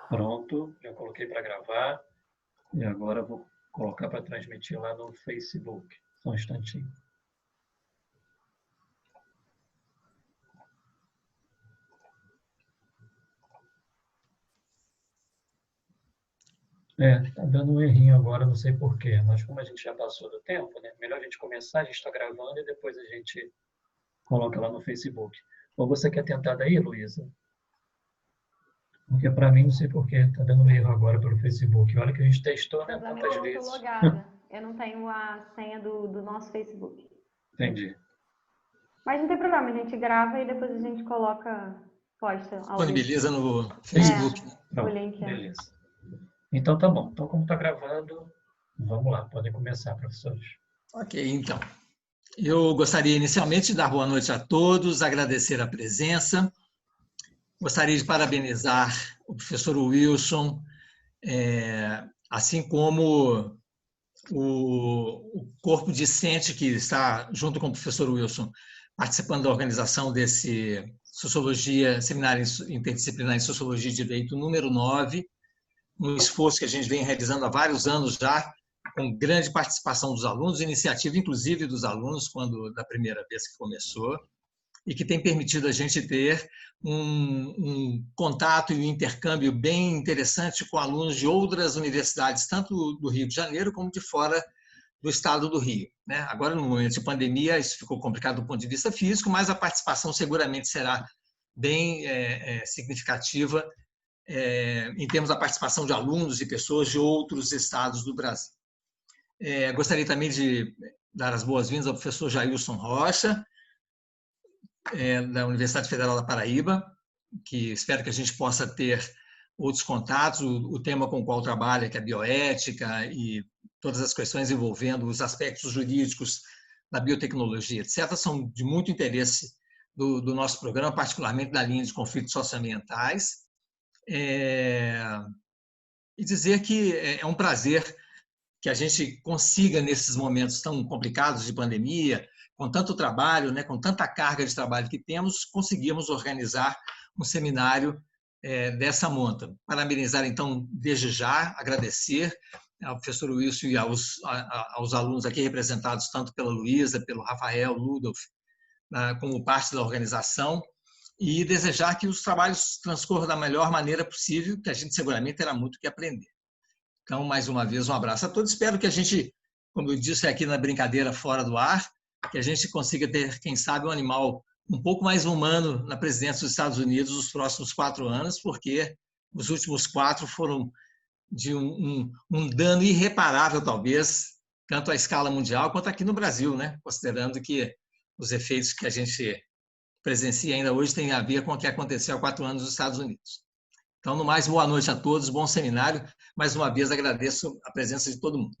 Pronto, já coloquei para gravar e agora vou colocar para transmitir lá no Facebook. Só um instantinho. Tá dando um errinho agora, não sei porquê, mas como a gente já passou do tempo, né? Melhor a gente começar, a gente está gravando e depois a gente coloca lá no Facebook. Ou você quer tentar daí, Luísa? Porque para mim, não sei porquê, está dando erro agora pelo Facebook. Olha que a gente testou, né, tantas Eu vezes. tô logada. Eu não tenho a senha do nosso Facebook. Entendi. Mas não tem problema, a gente grava e depois a gente posta ao vivo. Disponibiliza no Facebook. O link. Beleza. Então tá bom. Então, como está gravando, vamos lá, podem começar, professores. Ok, então. Eu gostaria inicialmente de dar boa noite a todos, agradecer a presença. Gostaria de parabenizar o professor Wilson, assim como o corpo discente que está, junto com o professor Wilson, participando da organização desse Seminário Interdisciplinar em Sociologia e Direito número 9, um esforço que a gente vem realizando há vários anos já, com grande participação dos alunos, iniciativa inclusive dos alunos, da primeira vez que começou, e que tem permitido a gente ter um contato e um intercâmbio bem interessante com alunos de outras universidades, tanto do Rio de Janeiro como de fora do estado do Rio. Agora, no momento de pandemia, isso ficou complicado do ponto de vista físico, mas a participação seguramente será bem significativa em termos da participação de alunos e pessoas de outros estados do Brasil. Gostaria também de dar as boas-vindas ao professor Jailson Rocha, da Universidade Federal da Paraíba, que espero que a gente possa ter outros contatos. O tema com o qual trabalha, que é a bioética e todas as questões envolvendo os aspectos jurídicos da biotecnologia, etc., são de muito interesse do nosso programa, particularmente da linha de conflitos socioambientais. E dizer que é um prazer que a gente consiga, nesses momentos tão complicados de pandemia, com tanto trabalho, com tanta carga de trabalho que temos, conseguimos organizar um seminário dessa monta. Parabenizar, então, desde já, agradecer ao professor Wilson e aos alunos aqui representados, tanto pela Luísa, pelo Rafael, Ludolf, como parte da organização, e desejar que os trabalhos transcorram da melhor maneira possível, que a gente seguramente terá muito que aprender. Então, mais uma vez, um abraço a todos. Espero que a gente, como eu disse aqui na brincadeira fora do ar, que a gente consiga ter, quem sabe, um animal um pouco mais humano na presidência dos Estados Unidos nos próximos 4 anos, porque os últimos 4 foram de um dano irreparável, talvez, tanto à escala mundial quanto aqui no Brasil, considerando que os efeitos que a gente presencia ainda hoje têm a ver com o que aconteceu há 4 anos nos Estados Unidos. Então, no mais, boa noite a todos, bom seminário. Mais uma vez, agradeço a presença de todo mundo.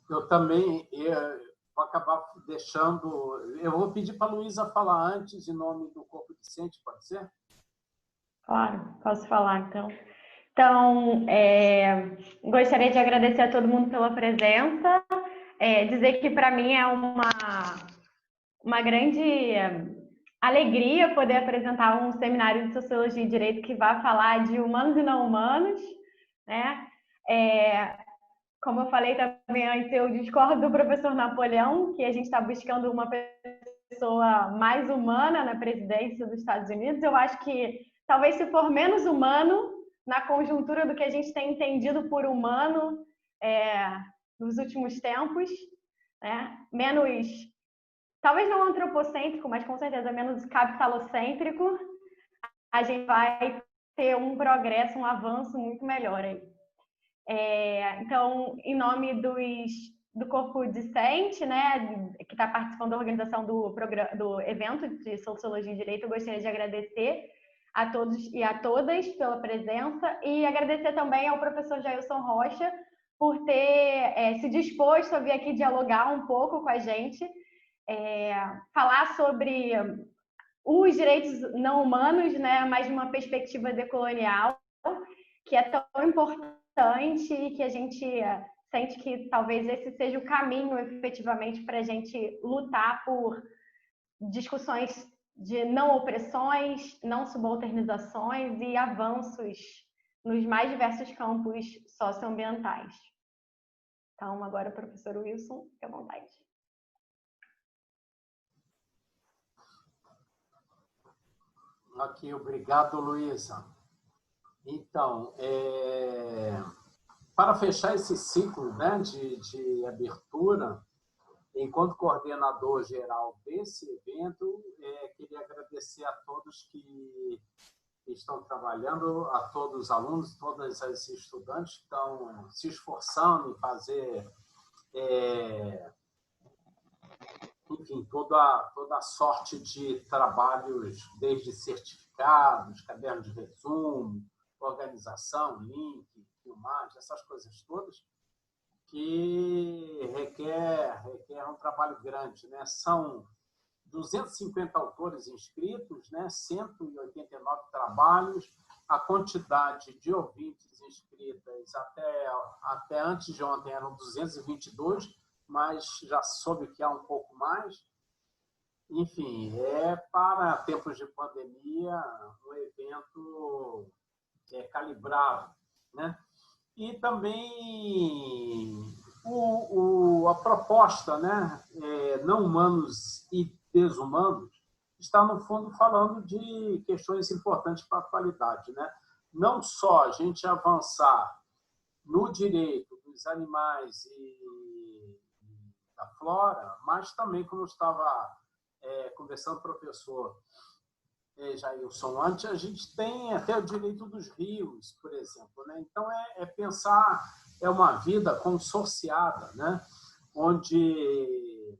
Eu também vou acabar deixando... Eu vou pedir para a Luísa falar antes em nome do corpo discente, pode ser? Claro, posso falar, então. Então, gostaria de agradecer a todo mundo pela presença, dizer que para mim é uma grande alegria poder apresentar um seminário de Sociologia e Direito que vai falar de humanos e não humanos, né? Como eu falei também antes, eu discordo do professor Napoleão, que a gente está buscando uma pessoa mais humana na presidência dos Estados Unidos. Eu acho que talvez se for menos humano, na conjuntura do que a gente tem entendido por humano nos últimos tempos, menos, talvez não antropocêntrico, mas com certeza menos capitalocêntrico, a gente vai ter um progresso, um avanço muito melhor aí. Então, em nome do corpo discente, que está participando da organização do evento de Sociologia e Direito, eu gostaria de agradecer a todos e a todas pela presença e agradecer também ao professor Jailson Rocha por ter se disposto a vir aqui dialogar um pouco com a gente, falar sobre os direitos não humanos, mas de uma perspectiva decolonial, que é tão importante e que a gente sente que talvez esse seja o caminho, efetivamente, para a gente lutar por discussões de não opressões, não subalternizações e avanços nos mais diversos campos socioambientais. Então, agora, professor Wilson, fique à vontade. Ok, obrigado, Luísa. Então, para fechar esse ciclo, né, de abertura, enquanto coordenador geral desse evento, queria agradecer a todos que estão trabalhando, a todos os alunos, todas as estudantes que estão se esforçando em fazer, enfim, toda a sorte de trabalhos, desde certificados, cadernos de resumo, organização, link, filmagem, essas coisas todas, que requer um trabalho grande, né? São 250 autores inscritos, né? 189 trabalhos, a quantidade de ouvintes inscritas até antes de ontem eram 222, mas já soube que há um pouco mais. Enfim, para tempos de pandemia, um evento calibrado, né? E também a proposta, né, não humanos e desumanos, está, no fundo, falando de questões importantes para a atualidade, né? Não só a gente avançar no direito dos animais e da flora, mas também, como eu estava conversando com o professor Jailson antes, a gente tem até o direito dos rios, por exemplo, né? Então, pensar uma vida consorciada, né? Onde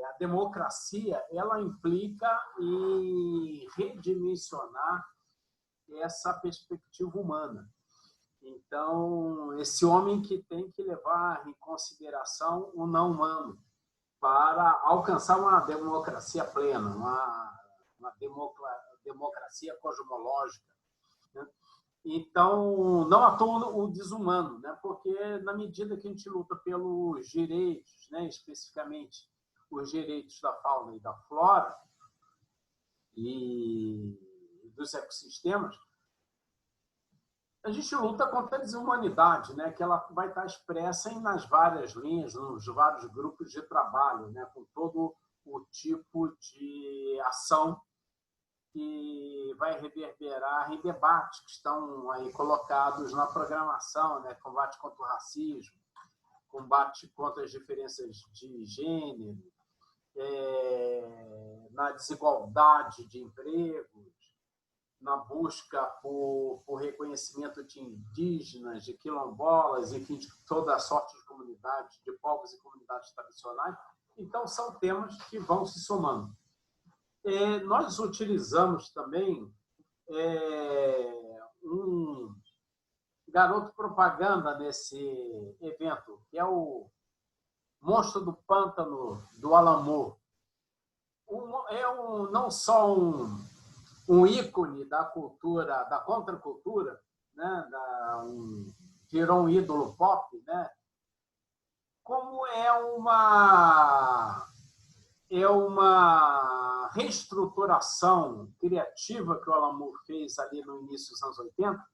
a democracia ela implica em redimensionar essa perspectiva humana. Então, esse homem que tem que levar em consideração o não humano para alcançar uma democracia plena, uma democracia cosmológica, né? Então, não à toa o desumano, né? Porque na medida que a gente luta pelos direitos, né? Especificamente os direitos da fauna e da flora e dos ecossistemas, a gente luta contra a desumanidade, né? Que ela vai estar expressa nas várias linhas, nos vários grupos de trabalho, né? Com todo o tipo de ação que vai reverberar em debates que estão aí colocados na programação, né? Combate contra o racismo, combate contra as diferenças de gênero, na desigualdade de empregos, na busca por reconhecimento de indígenas, de quilombolas, enfim, de toda a sorte de comunidades, de povos e comunidades tradicionais. Então, são temas que vão se somando. Nós utilizamos também um garoto propaganda nesse evento, que é o Monstro do Pântano, do Alan Moore. Não só um ícone da cultura, da contracultura, né? Virou um ídolo pop, né? Como uma reestruturação criativa que o Alan Moore fez ali no início dos anos 80,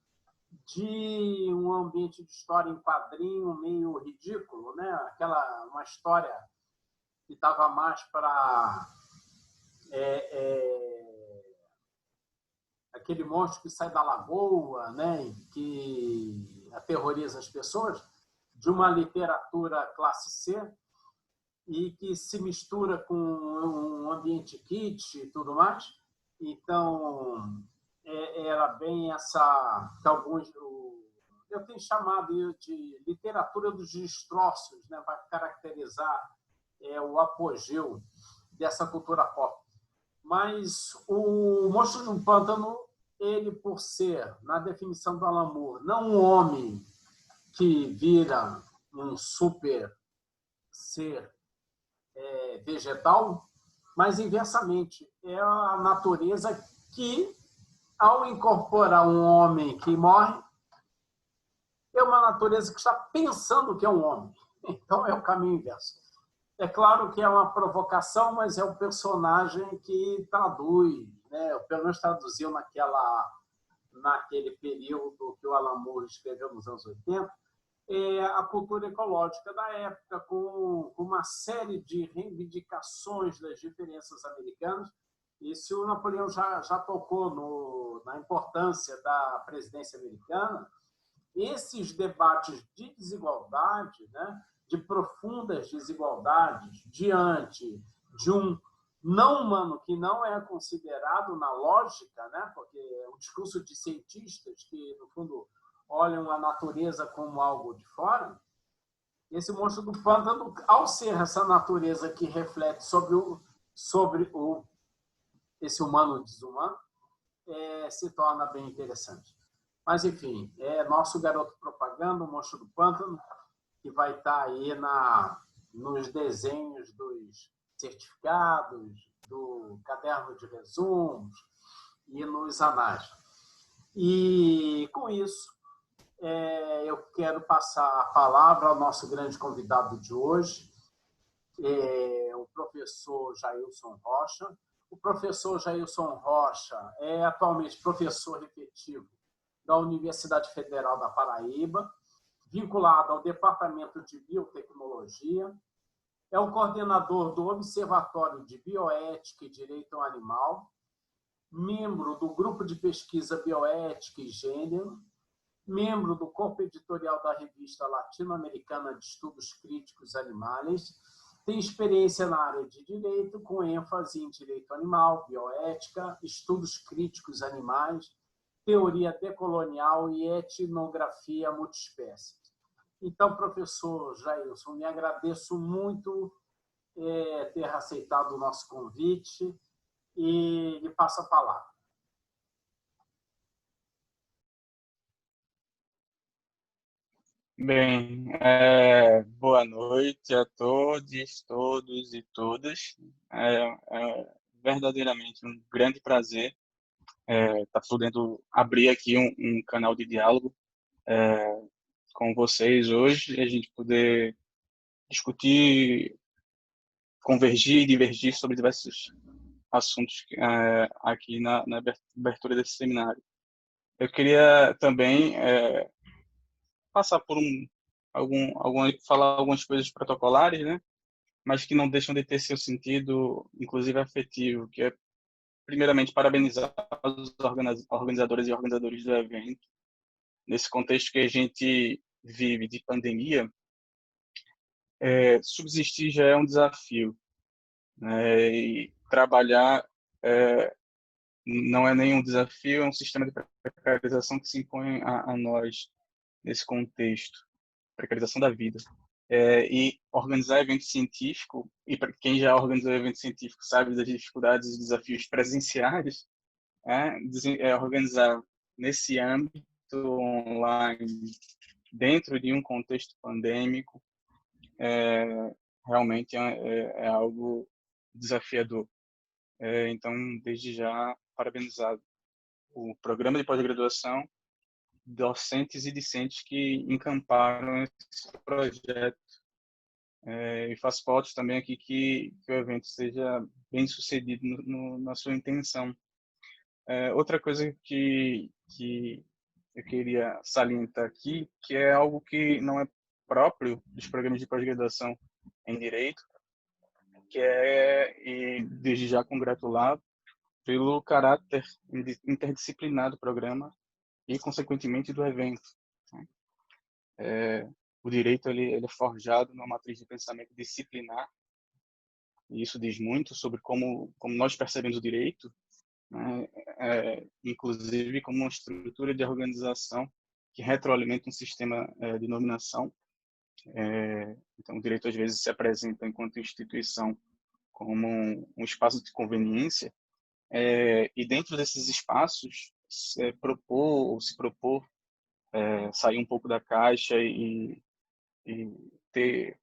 de um ambiente de história em quadrinho meio ridículo, né? Uma história que estava mais para aquele monstro que sai da lagoa, né? Que aterroriza as pessoas, de uma literatura classe C, e que se mistura com um ambiente kitsch e tudo mais. Então, era bem essa que alguns eu tenho chamado de literatura dos destroços, né, para caracterizar o apogeu dessa cultura pop. Mas o Monstro do Pântano, ele, por ser, na definição do Alan Moore, não um homem que vira um super ser vegetal, mas inversamente, é a natureza que, ao incorporar um homem que morre, é uma natureza que está pensando que é um homem. Então, é o caminho inverso. É claro que é uma provocação, mas é o personagem que traduz, né? Pelo menos traduziu naquele período que o Alan Moore escreveu nos anos 80, a cultura ecológica da época, com uma série de reivindicações das diferenças americanas. E se o Napoleão já tocou na importância da presidência americana, esses debates de desigualdade, né, de profundas desigualdades diante de um não humano que não é considerado na lógica, né, porque é um discurso de cientistas que, no fundo, olham a natureza como algo de fora, esse monstro do pântano, ao ser essa natureza que reflete sobre esse humano desumano, se torna bem interessante. Mas, enfim, é nosso garoto propaganda, o monstro do pântano, que vai estar aí nos desenhos dos certificados, do caderno de resumos e nos anais. E, com isso, eu quero passar a palavra ao nosso grande convidado de hoje, o professor Jailson Rocha. O professor Jailson Rocha é atualmente professor efetivo da Universidade Federal da Paraíba, vinculado ao Departamento de Biotecnologia, é o coordenador do Observatório de Bioética e Direito Animal, membro do Grupo de Pesquisa Bioética e Gênero, membro do corpo editorial da Revista Latino-Americana de Estudos Críticos Animais, tem experiência na área de direito, com ênfase em direito animal, bioética, estudos críticos animais, teoria decolonial e etnografia multiespécie. Então, professor Jailson, me agradeço muito ter aceitado o nosso convite e lhe passo a palavra. Bem, boa noite a todos e todas. É verdadeiramente um grande prazer estar podendo abrir aqui um canal de diálogo com vocês hoje e a gente poder discutir, convergir e divergir sobre diversos assuntos aqui na abertura desse seminário. Eu queria também passar por falar algumas coisas protocolares, né? Mas que não deixam de ter seu sentido, inclusive afetivo, que é, primeiramente, parabenizar os organizadores e organizadores do evento. Nesse contexto que a gente vive de pandemia, subsistir já é um desafio, né? E trabalhar não é nenhum desafio, é um sistema de precarização que se impõe a nós nesse contexto, precarização da vida. E organizar evento científico, e para quem já organizou evento científico sabe das dificuldades e desafios presenciais, organizar nesse âmbito online, dentro de um contexto pandêmico, realmente é algo desafiador. Então, desde já, parabenizado o programa de pós-graduação, docentes e discentes que encamparam esse projeto. E faço votos também aqui que o evento seja bem sucedido na sua intenção. Outra coisa que eu queria salientar aqui, que é algo que não é próprio dos programas de pós-graduação em Direito, e desde já congratular pelo caráter interdisciplinar do programa e, consequentemente, do evento. O direito ele é forjado numa matriz de pensamento disciplinar, e isso diz muito sobre como nós percebemos o direito, né? Inclusive como uma estrutura de organização que retroalimenta um sistema de dominação. Então, o direito às vezes se apresenta enquanto instituição como um espaço de conveniência, e dentro desses espaços se propor sair um pouco da caixa e ter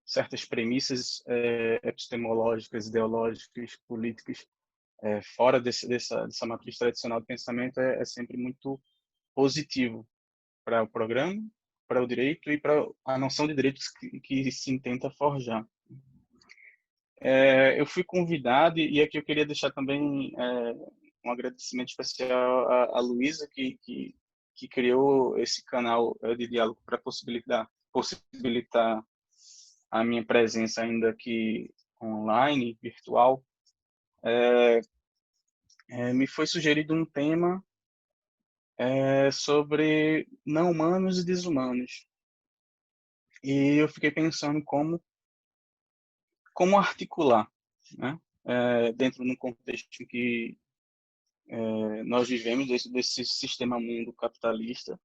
certas premissas epistemológicas, ideológicas, políticas fora dessa matriz tradicional de pensamento é sempre muito positivo para o programa para o direito e para a noção de direitos que se intenta forjar. Eu fui convidado, e aqui eu queria deixar também um agradecimento especial à Luísa, que criou esse canal de diálogo para possibilitar a minha presença ainda aqui online, virtual. Me foi sugerido um tema sobre não humanos e desumanos. E eu fiquei pensando como articular, né? Dentro de um contexto em que nós vivemos, desse sistema mundo capitalista,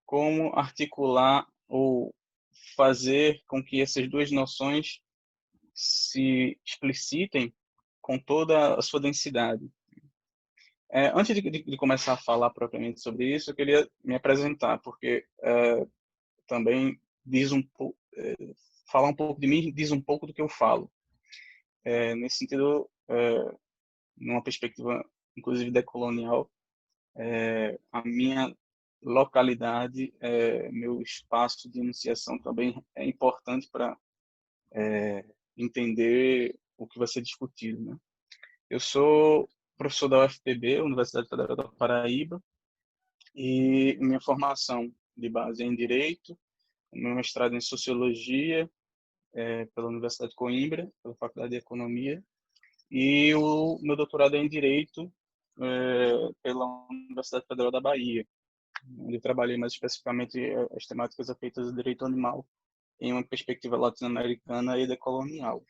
como articular ou fazer com que essas duas noções se explicitem com toda a sua densidade. Antes de começar a falar propriamente sobre isso, eu queria me apresentar, porque também diz falar um pouco de mim diz um pouco do que eu falo. Nesse sentido, numa perspectiva, inclusive, decolonial, a minha localidade, meu espaço de iniciação também é importante para entender o que vai ser discutido, né? Eu sou professor da UFPB, Universidade Federal da Paraíba, e minha formação de base é em Direito, meu mestrado em Sociologia, pela Universidade de Coimbra, pela Faculdade de Economia, e o meu doutorado é em Direito, pela Universidade Federal da Bahia, onde eu trabalhei mais especificamente as temáticas afeitas ao direito animal em uma perspectiva latino-americana e decolonial.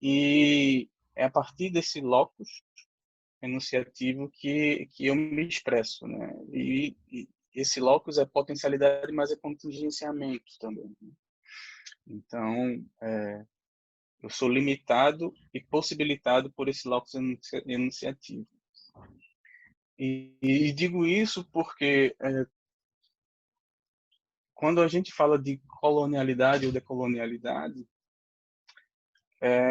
E é a partir desse locus enunciativo que eu me expresso, né? E esse locus é potencialidade, mas é contingenciamento também. Então, eu sou limitado e possibilitado por esse locus enunciativo. E digo isso porque quando a gente fala de colonialidade ou decolonialidade,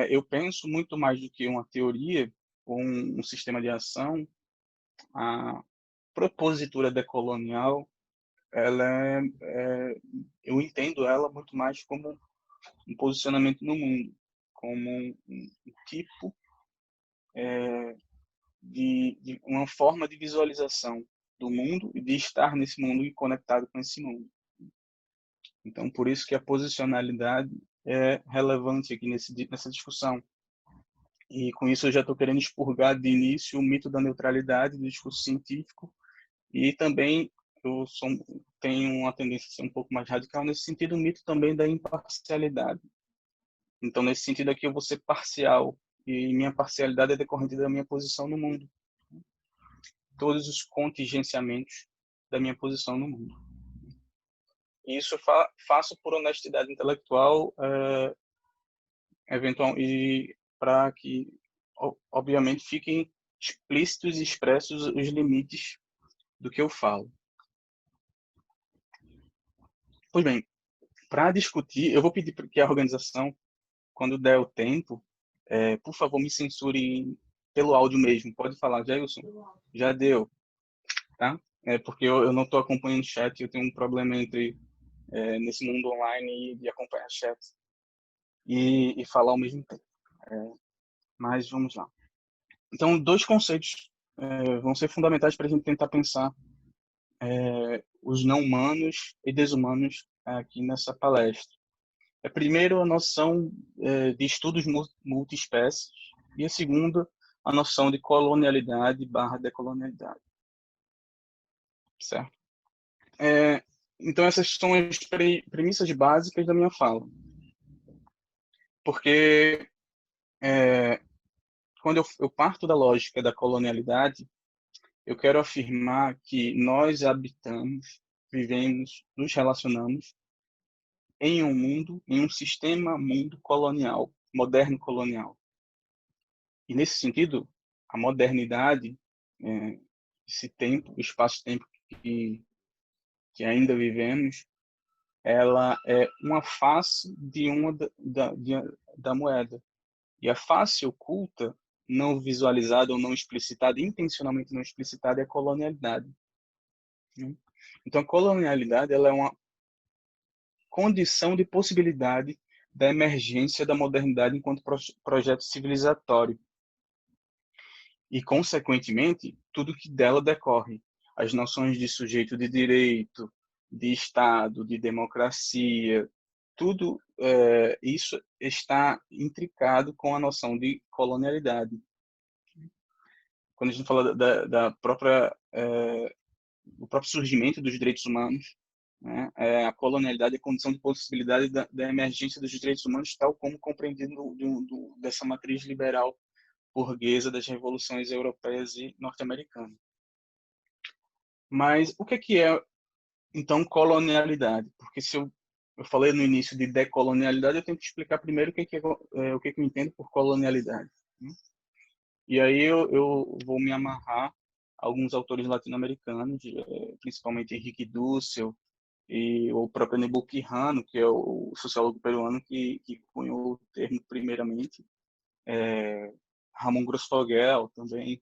eu penso muito mais do que uma teoria ou um sistema de ação. A propositura decolonial, eu entendo ela muito mais como um posicionamento no mundo, como um tipo de uma forma de visualização do mundo e de estar nesse mundo e conectado com esse mundo. Então, por isso que a posicionalidade é relevante aqui nessa discussão. E com isso eu já estou querendo expurgar de início o mito da neutralidade do discurso científico, e também eu tenho uma tendência a ser um pouco mais radical nesse sentido, o mito também da imparcialidade. Então, nesse sentido aqui, eu vou ser parcial, e minha parcialidade é decorrente da minha posição no mundo. Todos os contingenciamentos da minha posição no mundo. E isso eu faço por honestidade intelectual, eventual, e para que, obviamente, fiquem explícitos e expressos os limites do que eu falo. Pois bem, para discutir, eu vou pedir que a organização, quando der o tempo, por favor, me censure pelo áudio mesmo. Pode falar, Jailson? Já deu, tá? Porque eu não estou acompanhando o chat, eu tenho um problema nesse mundo online de acompanhar chat e falar ao mesmo tempo. Mas vamos lá. Então, dois conceitos vão ser fundamentais para a gente tentar pensar os não humanos e desumanos aqui nessa palestra. Primeiro, a noção de estudos multiespécies, e a segunda, a noção de colonialidade / decolonialidade. Certo? Então, essas são as premissas básicas da minha fala. Porque quando eu parto da lógica da colonialidade, eu quero afirmar que nós habitamos, vivemos, nos relacionamos em um mundo, em um sistema mundo colonial, moderno colonial. E nesse sentido, a modernidade, esse tempo, o espaço-tempo que ainda vivemos, ela é uma face de uma da moeda. E a face oculta, não visualizada ou não explicitada, intencionalmente não explicitada, é a colonialidade. Então, a colonialidade ela é uma condição de possibilidade da emergência da modernidade enquanto projeto civilizatório e, consequentemente, tudo que dela decorre. As noções de sujeito de direito, de Estado, de democracia, tudo isso está intricado com a noção de colonialidade. Quando a gente fala da própria o próprio surgimento dos direitos humanos, né, a colonialidade é a condição de possibilidade da emergência dos direitos humanos, tal como compreendido dessa matriz liberal burguesa das revoluções europeias e norte-americanas. Mas o que é, então, colonialidade? Porque se eu falei no início de decolonialidade, eu tenho que explicar primeiro o que eu entendo por colonialidade. E aí eu vou me amarrar a alguns autores latino-americanos, principalmente Henrique Dussel e o próprio Nebu Quijano, que é o sociólogo peruano que cunhou o termo primeiramente, Ramon Grosfoguel também,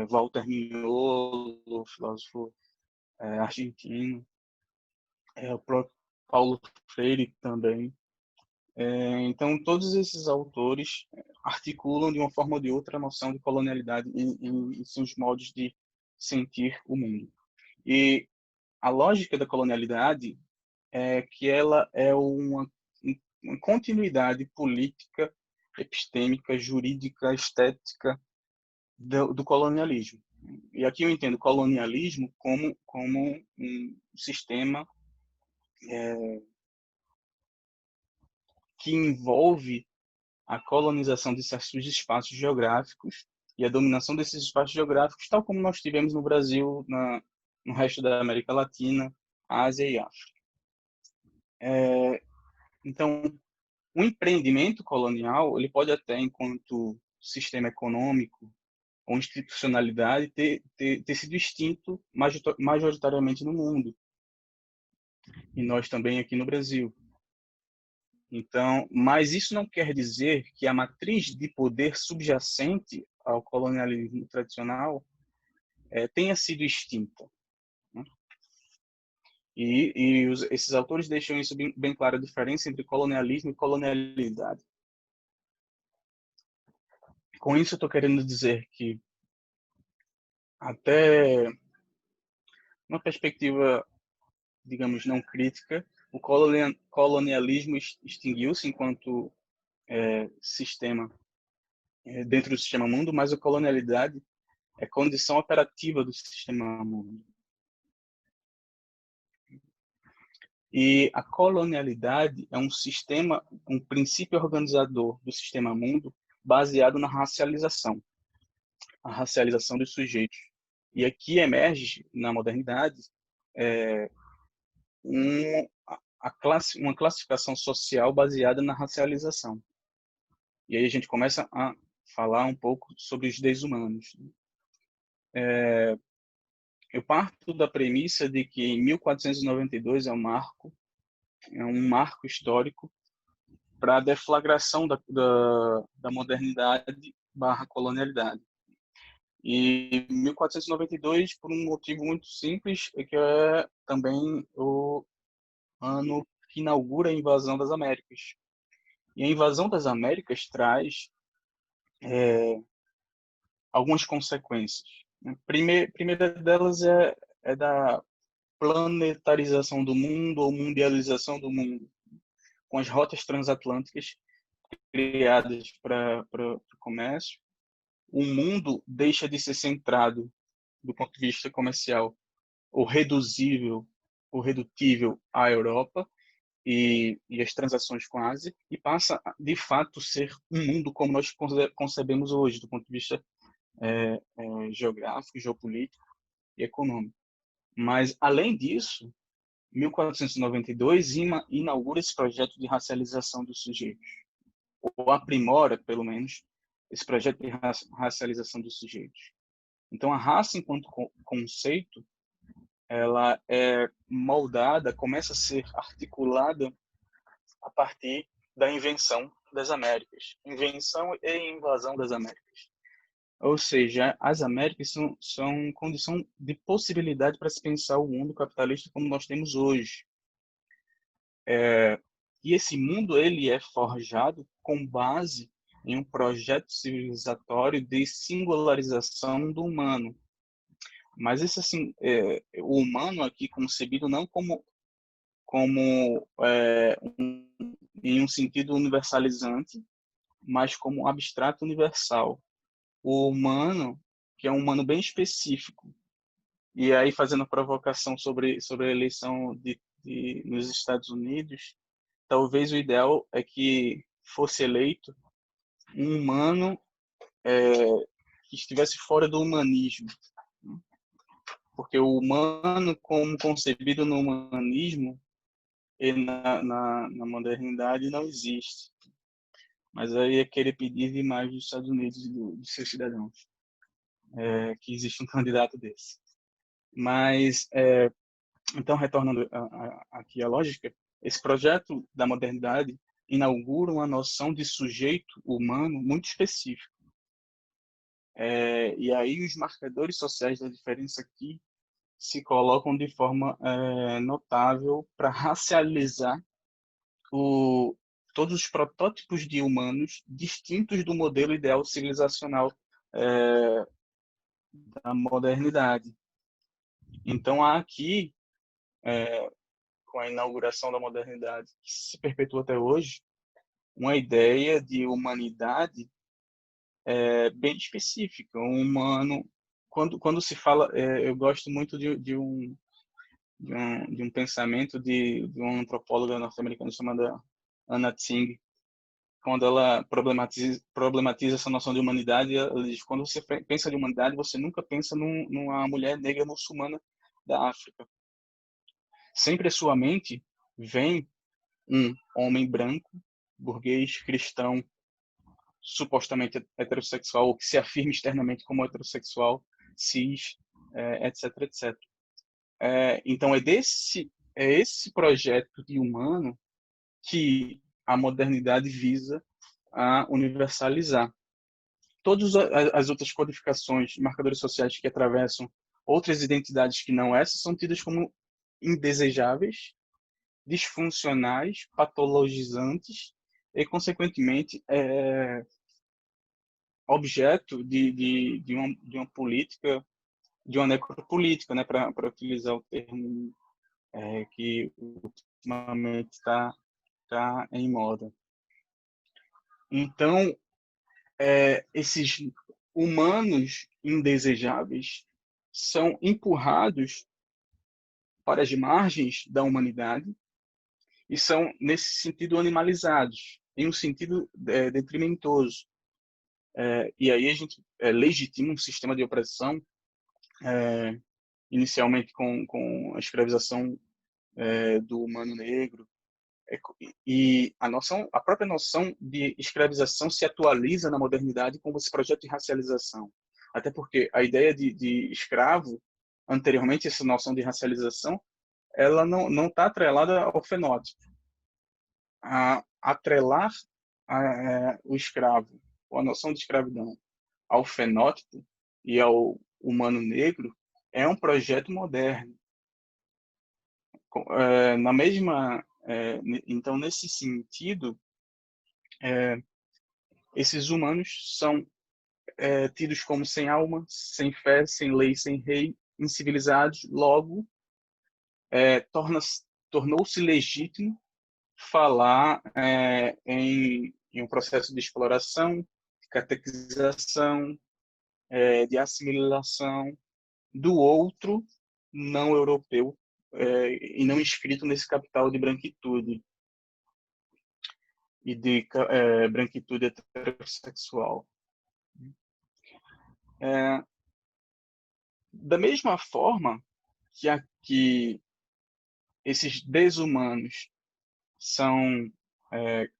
Walter Mignolo, filósofo argentino, o próprio Paulo Freire também. Então, todos esses autores articulam de uma forma ou de outra a noção de colonialidade em seus modos de sentir o mundo. E a lógica da colonialidade é que ela é uma continuidade política, epistêmica, jurídica, estética do colonialismo. E aqui eu entendo colonialismo como um sistema que envolve a colonização de certos espaços geográficos e a dominação desses espaços geográficos, tal como nós tivemos no Brasil, no resto da América Latina, Ásia e África. Então, o empreendimento colonial, ele pode até, enquanto sistema econômico ou institucionalidade, ter sido extinto majoritariamente no mundo, e nós também aqui no Brasil. Então, mas isso não quer dizer que a matriz de poder subjacente ao colonialismo tradicional tenha sido extinta, né? Esses autores deixam isso bem claro, a diferença entre colonialismo e colonialidade. Com isso, eu estou querendo dizer que, até uma perspectiva, digamos, não crítica, o colonialismo extinguiu-se enquanto sistema dentro do sistema mundo, mas a colonialidade é condição operativa do sistema mundo. E a colonialidade é um princípio organizador do sistema mundo baseado na racialização, a racialização dos sujeitos. E aqui emerge, na modernidade, uma classificação social baseada na racialização. E aí a gente começa a falar um pouco sobre os deshumanos. Eu parto da premissa de que em 1492 é um marco histórico para a deflagração da modernidade / colonialidade. E 1492, por um motivo muito simples, é que é também o ano que inaugura a invasão das Américas. E a invasão das Américas traz algumas consequências. Primeira delas é da planetarização do mundo ou mundialização do mundo, com as rotas transatlânticas criadas para o comércio. O mundo deixa de ser centrado do ponto de vista comercial ou redutível à Europa e as transações com a Ásia, e passa, de fato, ser um mundo como nós concebemos hoje, do ponto de vista geográfico, geopolítico e econômico. Mas, além disso, 1492 inaugura esse projeto de racialização dos sujeitos, ou aprimora, pelo menos, esse projeto de racialização dos sujeitos. Então, a raça, enquanto conceito, ela é moldada, começa a ser articulada a partir da invenção das Américas. Invenção e invasão das Américas. Ou seja, as Américas são condição de possibilidade para se pensar o mundo capitalista como nós temos hoje. E esse mundo ele é forjado com base em um projeto civilizatório de singularização do humano. Mas esse assim, o humano aqui concebido não como em um sentido universalizante, mas como um abstrato universal. O humano, que é um humano bem específico, e aí fazendo provocação sobre a eleição nos Estados Unidos, talvez o ideal é que fosse eleito um humano que estivesse fora do humanismo, porque o humano como concebido no humanismo e na modernidade não existe. Mas aí é querer pedir demais dos Estados Unidos e dos seus cidadãos, que existe um candidato desse. Mas, então, retornando aqui à lógica, esse projeto da modernidade inaugura uma noção de sujeito humano muito específico. E aí os marcadores sociais da diferença aqui se colocam de forma notável para racializar todos os protótipos de humanos distintos do modelo ideal civilizacional da modernidade. Então, há aqui, com a inauguração da modernidade, que se perpetua até hoje, uma ideia de humanidade bem específica. Um humano, quando se fala, eu gosto muito de um pensamento de uma antropóloga norte-americana chamada Anna Tsing, quando ela problematiza essa noção de humanidade. Ela diz: quando você pensa de humanidade, você nunca pensa numa mulher negra muçulmana da África. Sempre à sua mente vem um homem branco, burguês, cristão, supostamente heterossexual, ou que se afirma externamente como heterossexual, cis, etc, etc. Então, é esse projeto de humano que a modernidade visa a universalizar. Todas as outras codificações, marcadores sociais que atravessam outras identidades que não essas, são tidas como indesejáveis, disfuncionais, patologizantes e, consequentemente, objeto de uma política, de uma necropolítica, né, para utilizar o termo que ultimamente está em moda. Então, esses humanos indesejáveis são empurrados para as margens da humanidade e são, nesse sentido, animalizados, em um sentido detrimentoso. E aí a gente legitima um sistema de opressão, inicialmente com a escravização do humano negro, e a própria noção de escravização se atualiza na modernidade com esse projeto de racialização. Até porque a ideia de escravo, anteriormente, essa noção de racialização, ela não está atrelada ao fenótipo. Atrelar o escravo, ou a noção de escravidão, ao fenótipo e ao humano negro, é um projeto moderno. Na mesma então, nesse sentido, esses humanos são tidos como sem alma, sem fé, sem lei, sem rei, incivilizados. Logo, tornou-se legítimo falar em um processo de exploração, de catequização, de assimilação do outro não europeu e não inscrito nesse capital de branquitude e de branquitude heterossexual. Da mesma forma que aqui esses desumanos são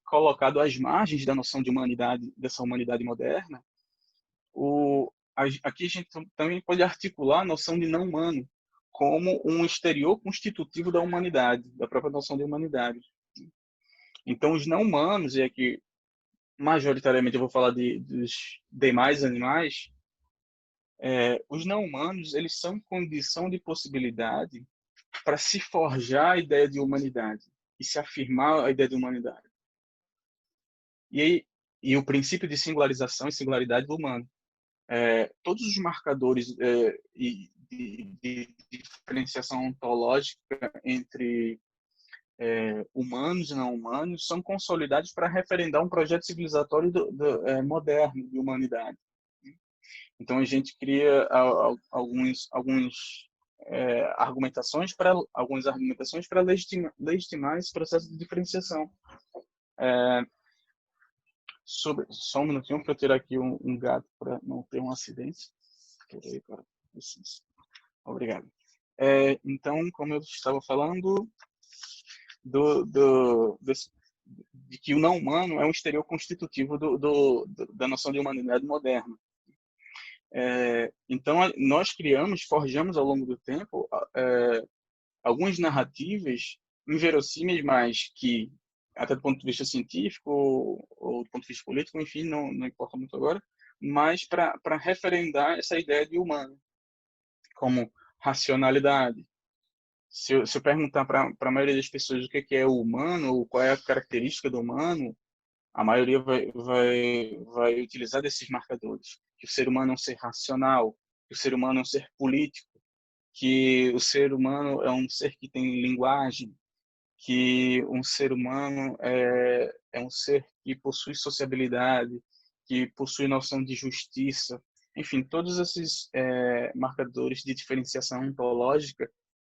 colocados às margens da noção de humanidade, dessa humanidade moderna, aqui a gente também pode articular a noção de não humano como um exterior constitutivo da humanidade, da própria noção de humanidade. Então, os não humanos, e aqui majoritariamente eu vou falar dos demais animais, os não-humanos, eles são condição de possibilidade para se forjar a ideia de humanidade e se afirmar a ideia de humanidade. E o princípio de singularização e singularidade do humano. Todos os marcadores de diferenciação ontológica entre humanos e não humanos são consolidados para referendar um projeto civilizatório moderno de humanidade. Então a gente cria algumas argumentações para legitimar esse processo de diferenciação. Só um minutinho para eu tirar aqui um gato para não ter um acidente. Obrigado. Então, como eu estava falando, de que o não humano é um exterior constitutivo da noção de humanidade moderna. Então, nós forjamos ao longo do tempo algumas narrativas inverossímeis, mas que, até do ponto de vista científico ou do ponto de vista político, enfim, não importa muito agora, mas para referendar essa ideia de humano, como racionalidade. Se eu perguntar para a maioria das pessoas o que é o humano, ou qual é a característica do humano, a maioria vai utilizar desses marcadores. Que o ser humano é um ser racional, que o ser humano é um ser político, que o ser humano é um ser que tem linguagem, que um ser humano é um ser que possui sociabilidade, que possui noção de justiça. Enfim, todos esses marcadores de diferenciação ontológica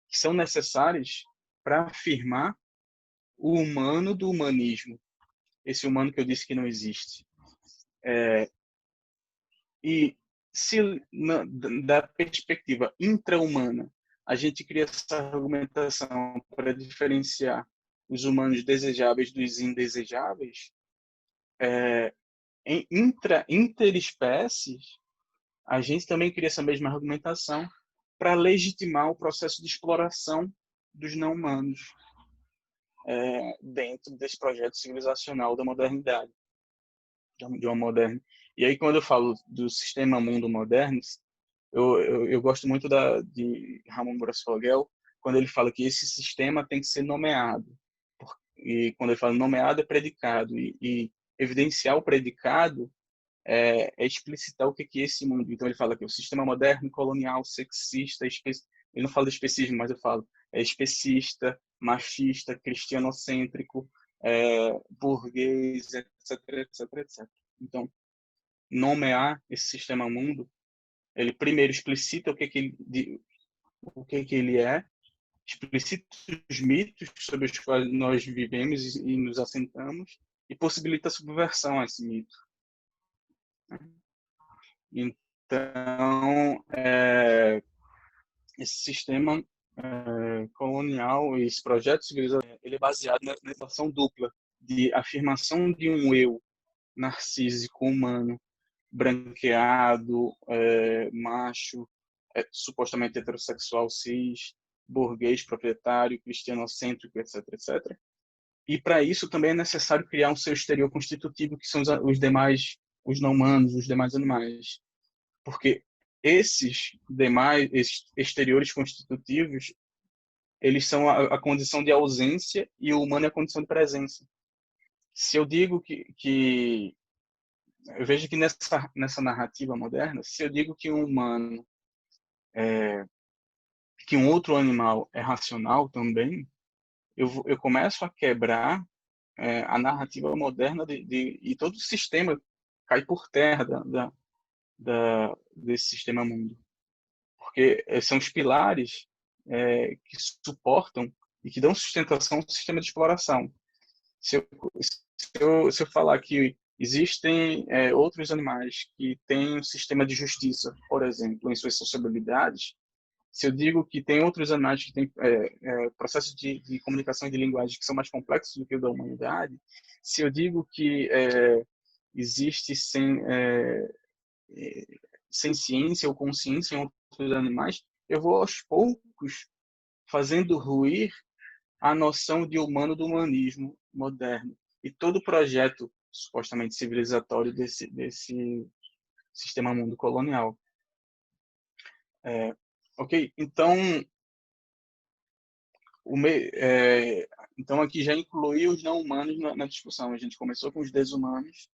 que são necessários para afirmar o humano do humanismo, esse humano que eu disse que não existe. E se da perspectiva intra-humana a gente cria essa argumentação para diferenciar os humanos desejáveis dos indesejáveis, em interespécies, a gente também cria essa mesma argumentação para legitimar o processo de exploração dos não-humanos dentro desse projeto civilizacional da modernidade, de uma moderna. E aí, quando eu falo do sistema mundo moderno, eu gosto muito de Ramon Brasfoguel, quando ele fala que esse sistema tem que ser nomeado. E quando ele fala nomeado, é predicado. E evidenciar o predicado é explicitar o que é esse mundo. Então, ele fala que o sistema moderno, colonial, sexista, ele não fala de especismo, mas eu falo especista, machista, cristianocêntrico, burguês, etc, etc, etc. Então, nomear esse sistema mundo, ele primeiro explicita o que ele é, explicita os mitos sobre os quais nós vivemos e nos assentamos e possibilita a subversão a esse mito. Então, esse sistema colonial, esse projeto civilizatório, ele é baseado nessa ação dupla de afirmação de um eu narcísico humano, branqueado, macho, supostamente heterossexual, cis, burguês, proprietário, cristianocêntrico, etc, etc. E para isso também é necessário criar um seu exterior constitutivo, que são os demais, os não humanos, os demais animais. Porque esses exteriores constitutivos, eles são a condição de ausência e o humano é a condição de presença. Se eu digo que eu vejo que nessa narrativa moderna, se eu digo que um humano, que um outro animal é racional também, eu começo a quebrar a narrativa moderna e todo o sistema cai por terra desse sistema mundo. Porque são os pilares que suportam e que dão sustentação ao sistema de exploração. Se eu falar que existem outros animais que têm um sistema de justiça, por exemplo, em suas sociabilidades, se eu digo que tem outros animais que têm processos de comunicação e de linguagem que são mais complexos do que o da humanidade, se eu digo que existe sem ciência ou consciência em outros animais, eu vou aos poucos fazendo ruir a noção de humano do humanismo moderno e todo o projeto supostamente civilizatório desse sistema mundo colonial. Ok, então, então aqui já incluiu os não humanos na discussão. A gente começou com os desumanos,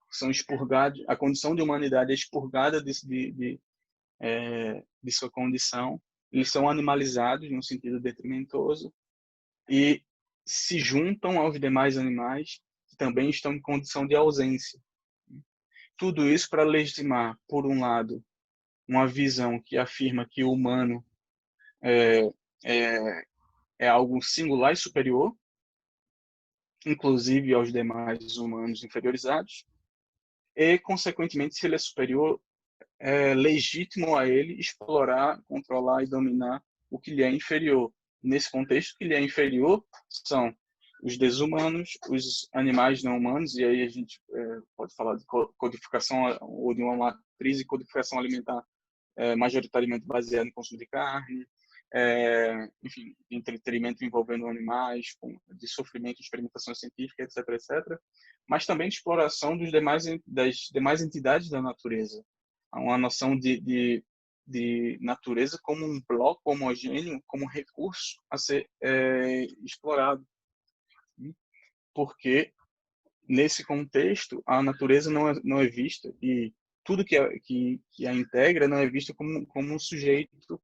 que são expurgados, a condição de humanidade é expurgada de sua condição, eles são animalizados no sentido detrimentoso e se juntam aos demais animais que também estão em condição de ausência. Tudo isso para legitimar, por um lado, uma visão que afirma que o humano é, é, é algo singular e superior, inclusive aos demais humanos inferiorizados, e, consequentemente, se ele é superior, é legítimo a ele explorar, controlar e dominar o que lhe é inferior. Nesse contexto, o que lhe é inferior são os desumanos, os animais não humanos, e aí a gente pode falar de codificação ou de uma matriz de codificação alimentar majoritariamente baseada em consumo de carne, enfim, de entretenimento envolvendo animais, de sofrimento, de experimentação científica, etc., etc., mas também de exploração das demais entidades da natureza. Há uma noção de natureza como um bloco homogêneo, como um recurso a ser explorado. Porque, nesse contexto, a natureza não é vista, e tudo que a integra não é visto como um sujeito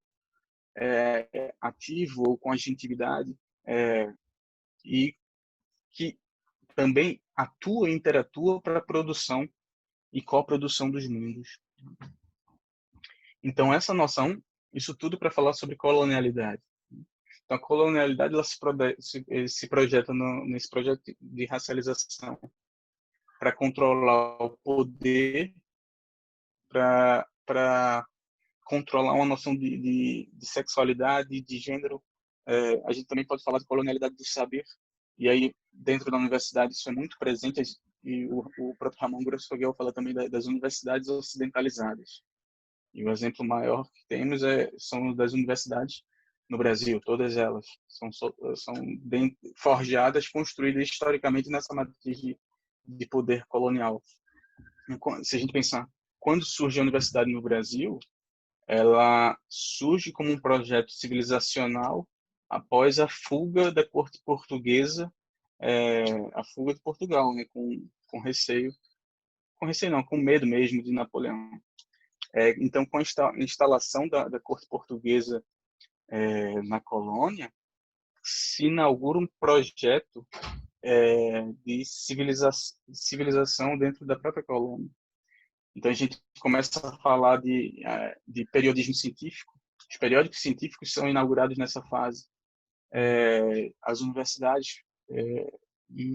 ativo ou com agentividade, e que também atua e interatua para a produção e coprodução dos mundos. Então, essa noção, isso tudo para falar sobre colonialidade. Então, a colonialidade ela se projeta nesse projeto de racialização para controlar o poder, para controlar uma noção de sexualidade, de gênero. A gente também pode falar de colonialidade do saber, e aí dentro da universidade isso é muito presente, e o próprio Ramon Grosfoguel fala também das universidades ocidentalizadas. E o exemplo maior que temos são das universidades no Brasil, todas elas são bem forjadas, construídas historicamente nessa matriz de poder colonial. Se a gente pensar, quando surge a universidade no Brasil, ela surge como um projeto civilizacional após a fuga da corte portuguesa, a fuga de Portugal, né, com receio não, com medo mesmo de Napoleão. Então, com a instalação da corte portuguesa na colônia, se inaugura um projeto de civilização dentro da própria colônia. Então, a gente começa a falar de periodismo científico. Os periódicos científicos são inaugurados nessa fase. As universidades,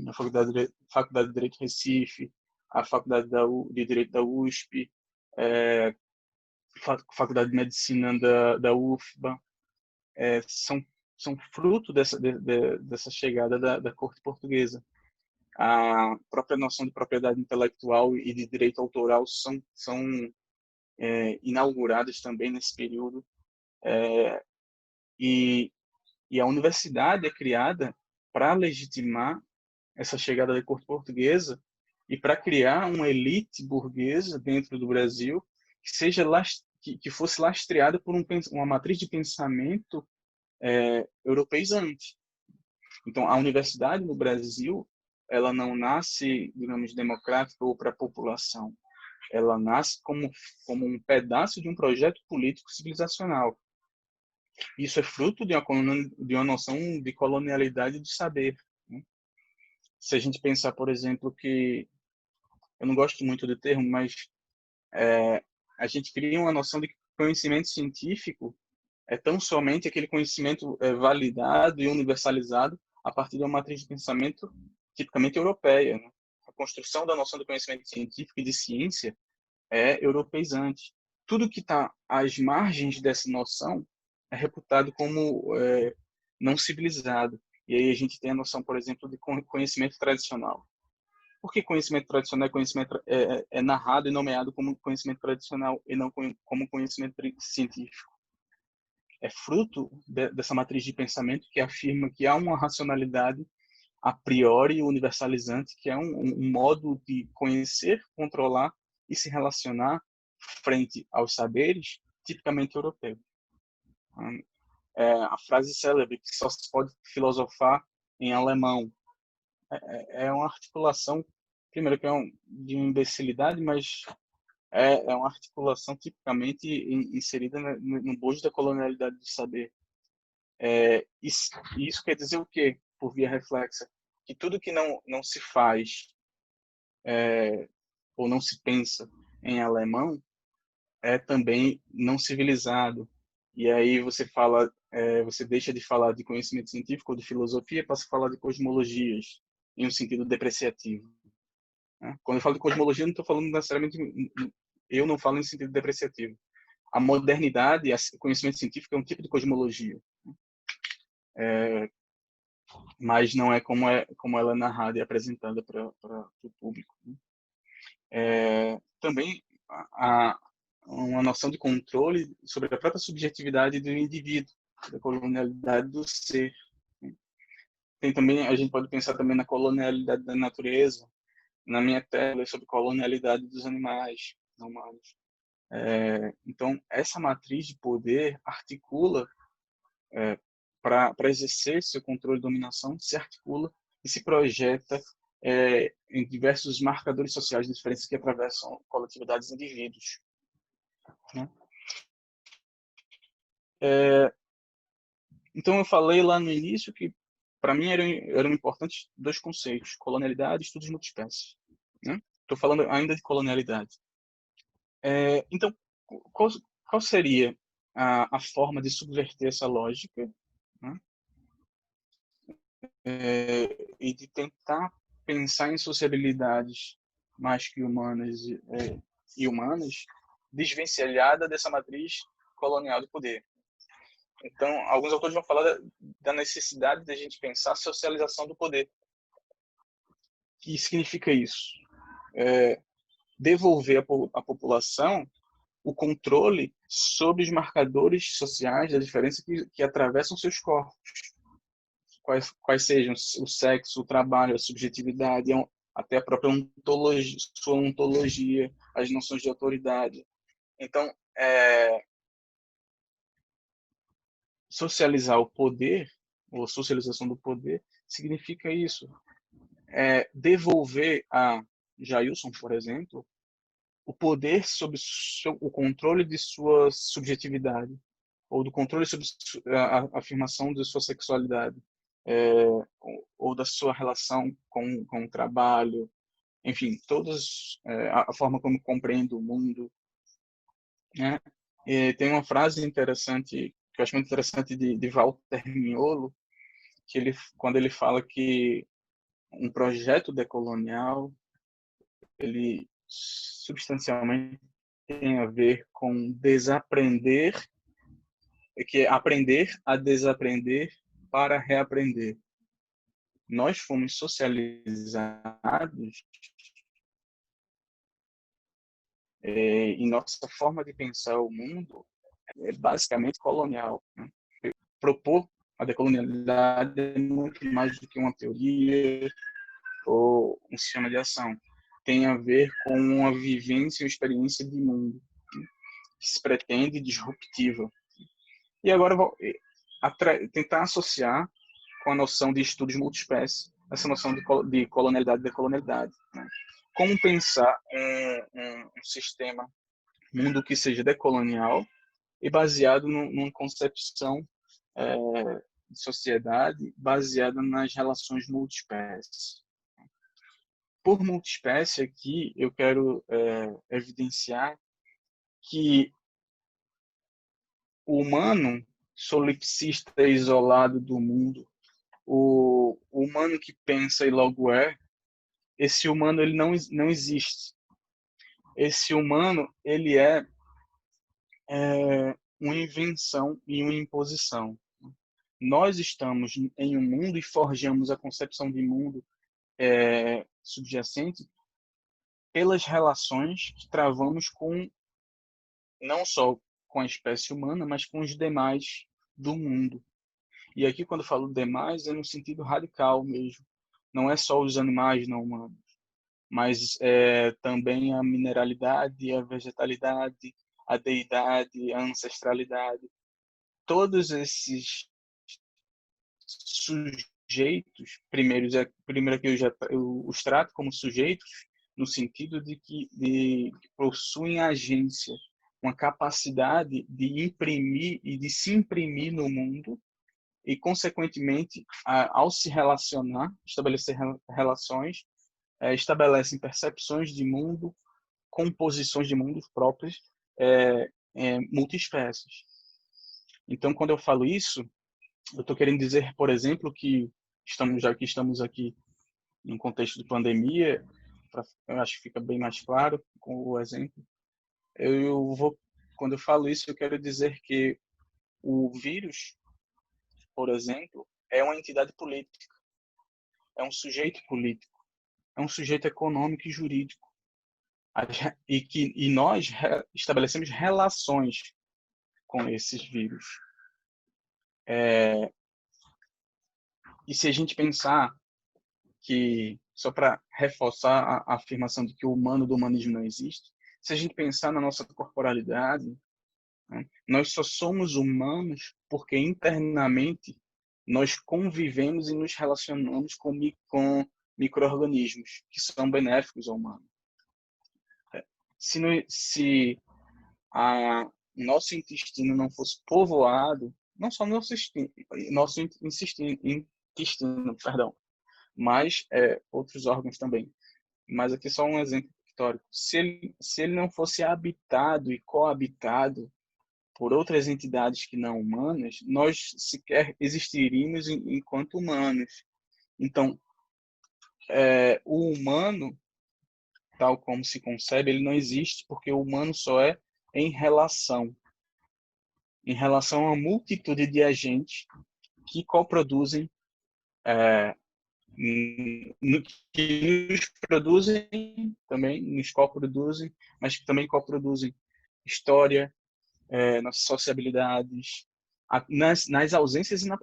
a Faculdade de Direito de Recife, a Faculdade de Direito da USP, Faculdade de Medicina da UFBA, são fruto dessa chegada da corte portuguesa. A própria noção de propriedade intelectual e de direito autoral são inauguradas também nesse período. E a universidade é criada para legitimar essa chegada da corte portuguesa e para criar uma elite burguesa dentro do Brasil que fosse lastreada por uma matriz de pensamento europeizante. Então, a universidade no Brasil, ela não nasce, digamos, democrática ou para a população. Ela nasce como um pedaço de um projeto político civilizacional. Isso é fruto de uma noção de colonialidade do saber, né? Se a gente pensar, por exemplo, que eu não gosto muito do termo, mas a gente cria uma noção de que conhecimento científico é tão somente aquele conhecimento validado e universalizado a partir de uma matriz de pensamento tipicamente europeia, né? A construção da noção do conhecimento científico e de ciência é europeizante. Tudo que está às margens dessa noção é reputado como não civilizado. E aí a gente tem a noção, por exemplo, de conhecimento tradicional. Por que conhecimento tradicional é narrado e nomeado como conhecimento tradicional e não como conhecimento científico? É fruto dessa matriz de pensamento que afirma que há uma racionalidade a priori universalizante, que é um modo de conhecer, controlar e se relacionar frente aos saberes tipicamente europeu. A frase célebre que só se pode filosofar em alemão é uma articulação, primeiro que de uma imbecilidade, mas é uma articulação tipicamente inserida no bojo da colonialidade do saber. Isso quer dizer o quê? Por via reflexa, que tudo que não se faz ou não se pensa em alemão é também não civilizado. E aí você deixa de falar de conhecimento científico ou de filosofia e passa a falar de cosmologias, em um sentido depreciativo. Né? Quando eu falo de cosmologia, não estou falando necessariamente, eu não falo em sentido depreciativo. A modernidade, o conhecimento científico é um tipo de cosmologia. Mas não é como ela é narrada e apresentada para o público. Também uma noção de controle sobre a própria subjetividade do indivíduo, da colonialidade do ser. Tem também, a gente pode pensar também na colonialidade da natureza. Na minha tela é sobre colonialidade dos animais não humanos. Então, essa matriz de poder articula para exercer seu controle e dominação, se articula e se projeta em diversos marcadores sociais de diferença que atravessam coletividades e indivíduos. Né? Então, eu falei lá no início que, para mim, eram importantes dois conceitos: colonialidade e estudos multiespécies. Estou falando ainda de colonialidade. Então, qual seria a forma de subverter essa lógica, né? E de tentar pensar em sociabilidades mais que humanas e humanas, desvencilhada dessa matriz colonial de poder. Então, alguns autores vão falar da necessidade de a gente pensar a socialização do poder. O que significa isso? Devolver à população o controle sobre os marcadores sociais da diferença que atravessam seus corpos. Quais sejam o sexo, o trabalho, a subjetividade, até a própria ontologia, sua ontologia, as noções de autoridade. Então, socializar o poder, ou socialização do poder, significa isso. Devolver a Jailson, por exemplo, o poder sobre o controle de sua subjetividade, ou do controle sobre a afirmação de sua sexualidade, ou da sua relação com o trabalho, enfim, a forma como compreende o mundo. Né? E tem uma frase interessante, que eu acho muito interessante, de Walter Miolo, que quando ele fala que um projeto decolonial, ele substancialmente tem a ver com desaprender, que é aprender a desaprender para reaprender. Nós fomos socializados e nossa forma de pensar o mundo é basicamente colonial. Né? Propor a decolonialidade é muito mais do que uma teoria ou um sistema de ação. Tem a ver com uma vivência e uma experiência de mundo, né? Que se pretende disruptiva. E agora eu vou tentar associar com a noção de estudos multiespécies essa noção de colonialidade e decolonialidade. Né? Como pensar um sistema, mundo que seja decolonial e baseado numa concepção de sociedade baseada nas relações multiespécies. Por multiespécie aqui, eu quero evidenciar que o humano solipsista isolado do mundo, o humano que pensa e logo esse humano ele não existe. Esse humano ele é uma invenção e uma imposição. Nós estamos em um mundo e forjamos a concepção de mundo subjacente pelas relações que travamos não só com a espécie humana, mas com os demais do mundo. E aqui, quando eu falo demais, é no sentido radical mesmo. Não é só os animais não humanos, mas também a mineralidade, a vegetalidade, a deidade, a ancestralidade. Todos esses sujeitos, primeiro que eu os trato como sujeitos, no sentido de que possuem agência, uma capacidade de imprimir e de se imprimir no mundo e, consequentemente, ao se relacionar, estabelecer relações, estabelecem percepções de mundo, composições de mundos próprias, multiespécies. Então, quando eu falo isso, eu estou querendo dizer, por exemplo, que já que estamos aqui em um contexto de pandemia, eu acho que fica bem mais claro com o exemplo. Quando eu falo isso, eu quero dizer que o vírus, por exemplo, é uma entidade política, é um sujeito político, é um sujeito econômico e jurídico, e nós estabelecemos relações com esses vírus. E se a gente pensar que, só para reforçar a afirmação de que o humano do humanismo não existe, se a gente pensar na nossa corporalidade, né, nós só somos humanos porque internamente nós convivemos e nos relacionamos com micro-organismos que são benéficos ao humano. Se nosso intestino não fosse povoado, não só nosso intestino, perdão, mas outros órgãos também. Mas aqui só um exemplo histórico. Se ele não fosse habitado e coabitado por outras entidades que não humanas, nós sequer existiríamos enquanto humanos. Então, o humano, tal como se concebe, ele não existe porque o humano só é em relação a uma multitude de agentes que coproduzem, que nos produzem, também nos coproduzem, mas que também coproduzem história, nossas sociabilidades, nas ausências e nas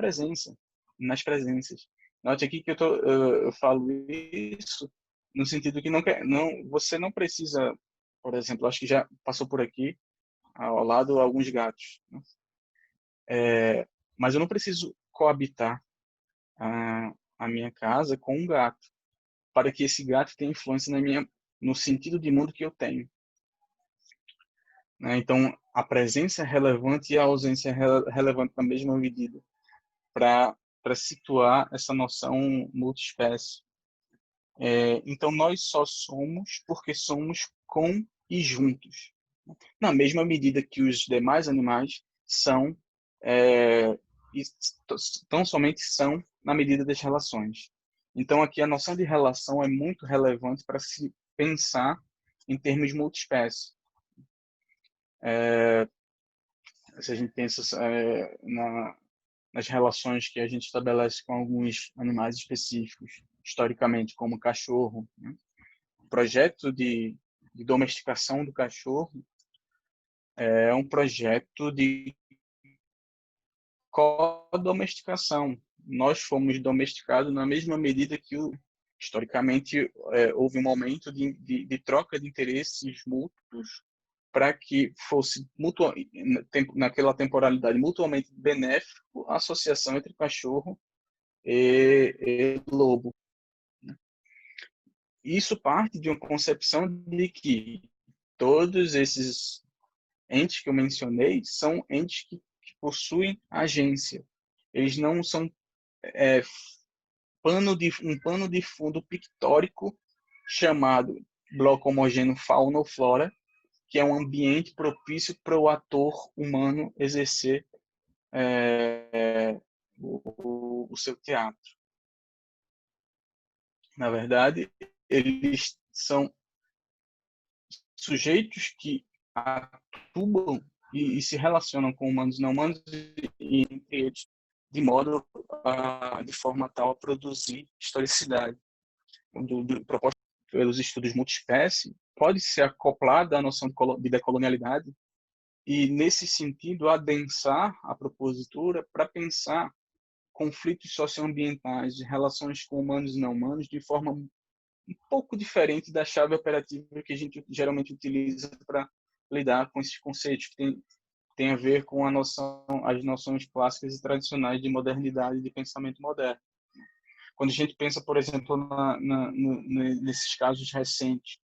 presenças. Note aqui que eu falo isso no sentido que você não precisa, por exemplo, acho que já passou por aqui, ao lado, alguns gatos, né? Mas eu não preciso coabitar a minha casa com um gato para que esse gato tenha influência no sentido de mundo que eu tenho. Né? Então, a presença é relevante e a ausência é relevante na mesma medida para situar essa noção multiespécie. Então, nós só somos porque somos com e juntos. Na mesma medida que os demais animais são, e tão somente são na medida das relações. Então, aqui a noção de relação é muito relevante para se pensar em termos multiespécie. Se a gente pensa nas relações que a gente estabelece com alguns animais específicos, historicamente, como cachorro, né? O projeto de domesticação do cachorro é um projeto de co-domesticação. Nós fomos domesticados na mesma medida que, historicamente, houve um momento de troca de interesses mútuos para que fosse, naquela temporalidade, mutuamente benéfico a associação entre cachorro e lobo. Isso parte de uma concepção de que todos esses entes que eu mencionei são entes que possuem agência. Eles não são um pano de fundo pictórico chamado bloco homogêneo fauna ou flora, que é um ambiente propício para o ator humano exercer o seu teatro. Na verdade, eles são sujeitos que atuam e se relacionam com humanos e não humanos e entre eles de forma tal a produzir historicidade. Proposta pelos estudos multiespécie pode ser acoplada à noção de decolonialidade e, nesse sentido, adensar a propositura para pensar conflitos socioambientais de relações com humanos e não humanos de forma um pouco diferente da chave operativa que a gente geralmente utiliza para lidar com esses conceitos que tem a ver com as noções clássicas e tradicionais de modernidade e de pensamento moderno. Quando a gente pensa, por exemplo, nesses casos recentes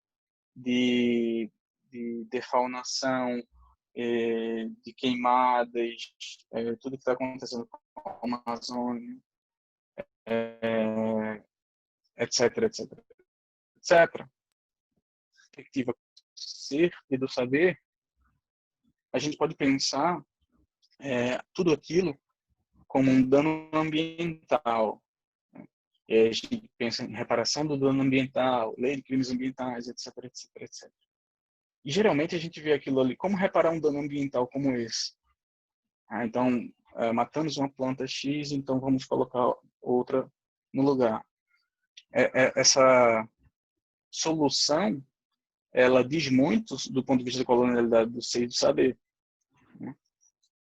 de defaunação, de queimadas, tudo que está acontecendo com a Amazônia, etc, etc, etc. Perspectiva do ser e do saber, a gente pode pensar tudo aquilo como um dano ambiental. A gente pensa em reparação do dano ambiental, lei de crimes ambientais, etc, etc, etc. E geralmente a gente vê aquilo ali, como reparar um dano ambiental como esse? Então, matamos uma planta X, então vamos colocar outra no lugar. Essa solução, ela diz muito do ponto de vista da colonialidade do ser e do saber.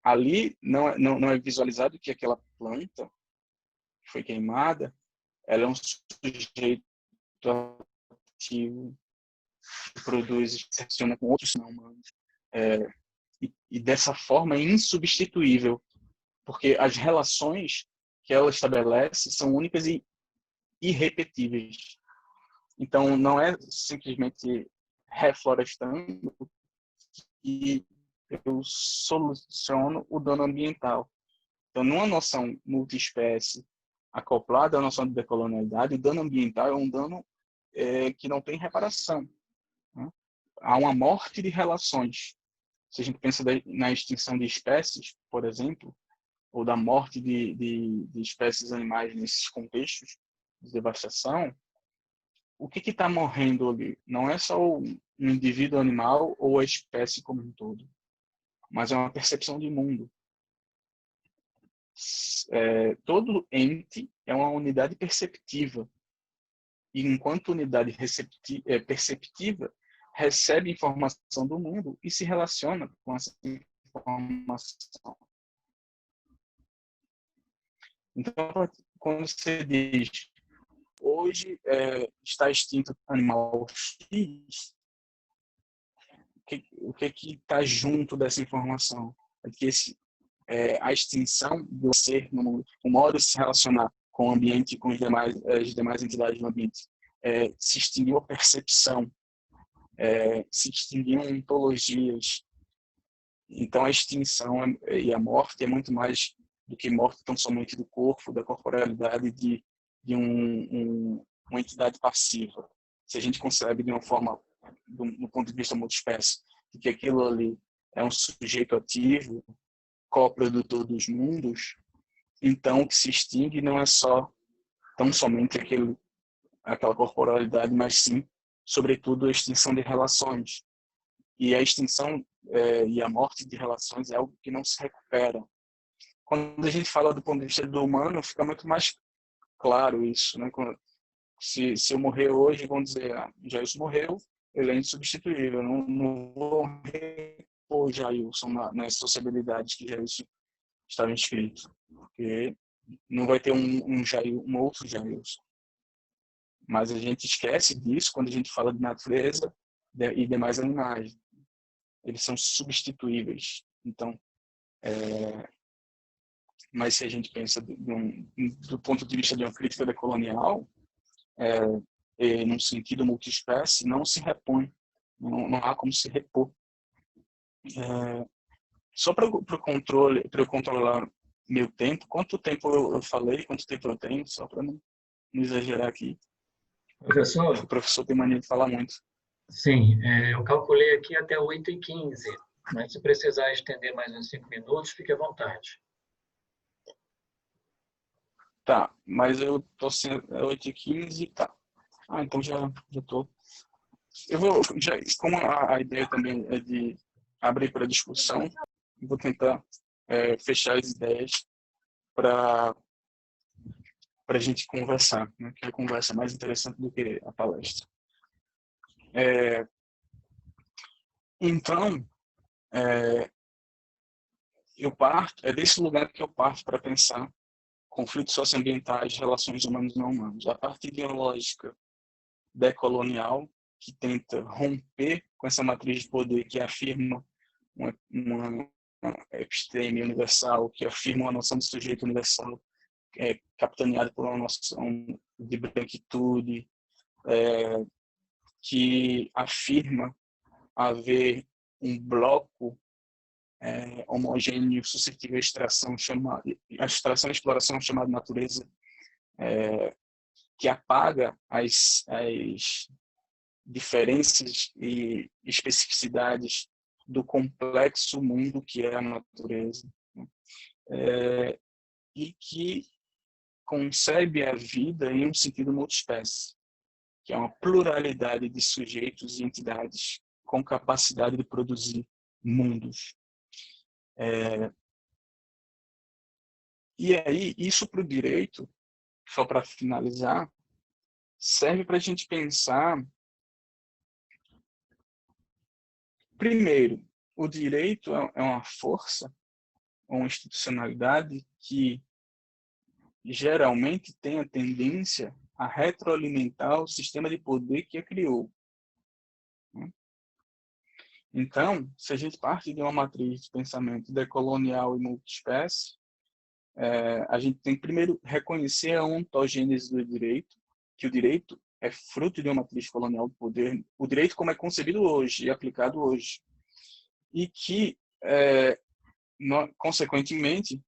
Ali não é visualizado que aquela planta que foi queimada, ela é um sujeito ativo que produz e se relaciona com outros não humanos. E dessa forma é insubstituível, porque as relações que ela estabelece são únicas e irrepetíveis. Então, não é simplesmente reflorestando que eu soluciono o dano ambiental. Então, numa noção multiespécie acoplada à noção de decolonialidade, o dano ambiental é um dano que não tem reparação. Né? Há uma morte de relações. Se a gente pensa na extinção de espécies, por exemplo, ou da morte de espécies animais nesses contextos de devastação, o que está morrendo ali? Não é só um indivíduo animal ou a espécie como um todo, mas é uma percepção de mundo. Todo ente é uma unidade perceptiva. E enquanto unidade perceptiva, recebe informação do mundo e se relaciona com essa informação. Então, quando você diz, hoje está extinto animal X, o que está junto dessa informação? É que a extinção do ser no mundo, o modo de se relacionar com o ambiente e com as demais entidades do ambiente, se extinguiu a percepção, se extinguiam ontologias. Então, a extinção e a morte é muito mais do que morte tão somente do corpo, da corporealidade de uma entidade passiva. Se a gente concebe de uma forma, do ponto de vista multiespécie, de que aquilo ali é um sujeito ativo, coprodutor dos mundos, então o que se extingue não é tão somente aquela corporalidade, mas sim, sobretudo, a extinção de relações. E a extinção e a morte de relações é algo que não se recupera. Quando a gente fala do ponto de vista do humano, fica muito mais claro isso. Né? Se eu morrer hoje, vão dizer, Jailson morreu, ele é insubstituível, não vou repor Jailson nas sociabilidades que Jailson estava inscrito, porque não vai ter um outro Jailson. Mas a gente esquece disso quando a gente fala de natureza e demais animais. Eles são substituíveis. Então, mas se a gente pensa do ponto de vista de uma crítica decolonial, num sentido multiespécie, não se repõe. Não há como se repor. Só para eu controlar meu tempo, quanto tempo eu falei, quanto tempo eu tenho, só para não exagerar aqui. Professor? O professor tem mania de falar muito. Sim, eu calculei aqui até 8h15, mas se precisar estender mais uns 5 minutos, fique à vontade. Tá, mas eu tô sendo 8h15, tá. Então já tô. Eu vou, como a ideia também é de abrir para discussão, eu vou tentar fechar as ideias para a gente conversar, né? Que a conversa é mais interessante do que a palestra. Então, é desse lugar que eu parto para pensar conflitos socioambientais, relações humanas e não humanas. A parte ideológica decolonial, que tenta romper com essa matriz de poder que afirma uma episteme universal, que afirma uma noção de sujeito universal, capitaneada por uma noção de branquitude, que afirma haver um bloco homogêneo suscetível à extração e exploração chamada natureza, que apaga as diferenças e especificidades do complexo mundo que é a natureza, e que concebe a vida em um sentido multiespécie, que é uma pluralidade de sujeitos e entidades com capacidade de produzir mundos. E aí, isso para o direito, só para finalizar, serve para a gente pensar, primeiro, o direito é uma força, uma institucionalidade que geralmente tem a tendência a retroalimentar o sistema de poder que a criou. Então, se a gente parte de uma matriz de pensamento decolonial e multiespécie, a gente tem que primeiro reconhecer a ontogênese do direito, que o direito é fruto de uma matriz colonial do poder, o direito como é concebido hoje e aplicado hoje, e que, consequentemente,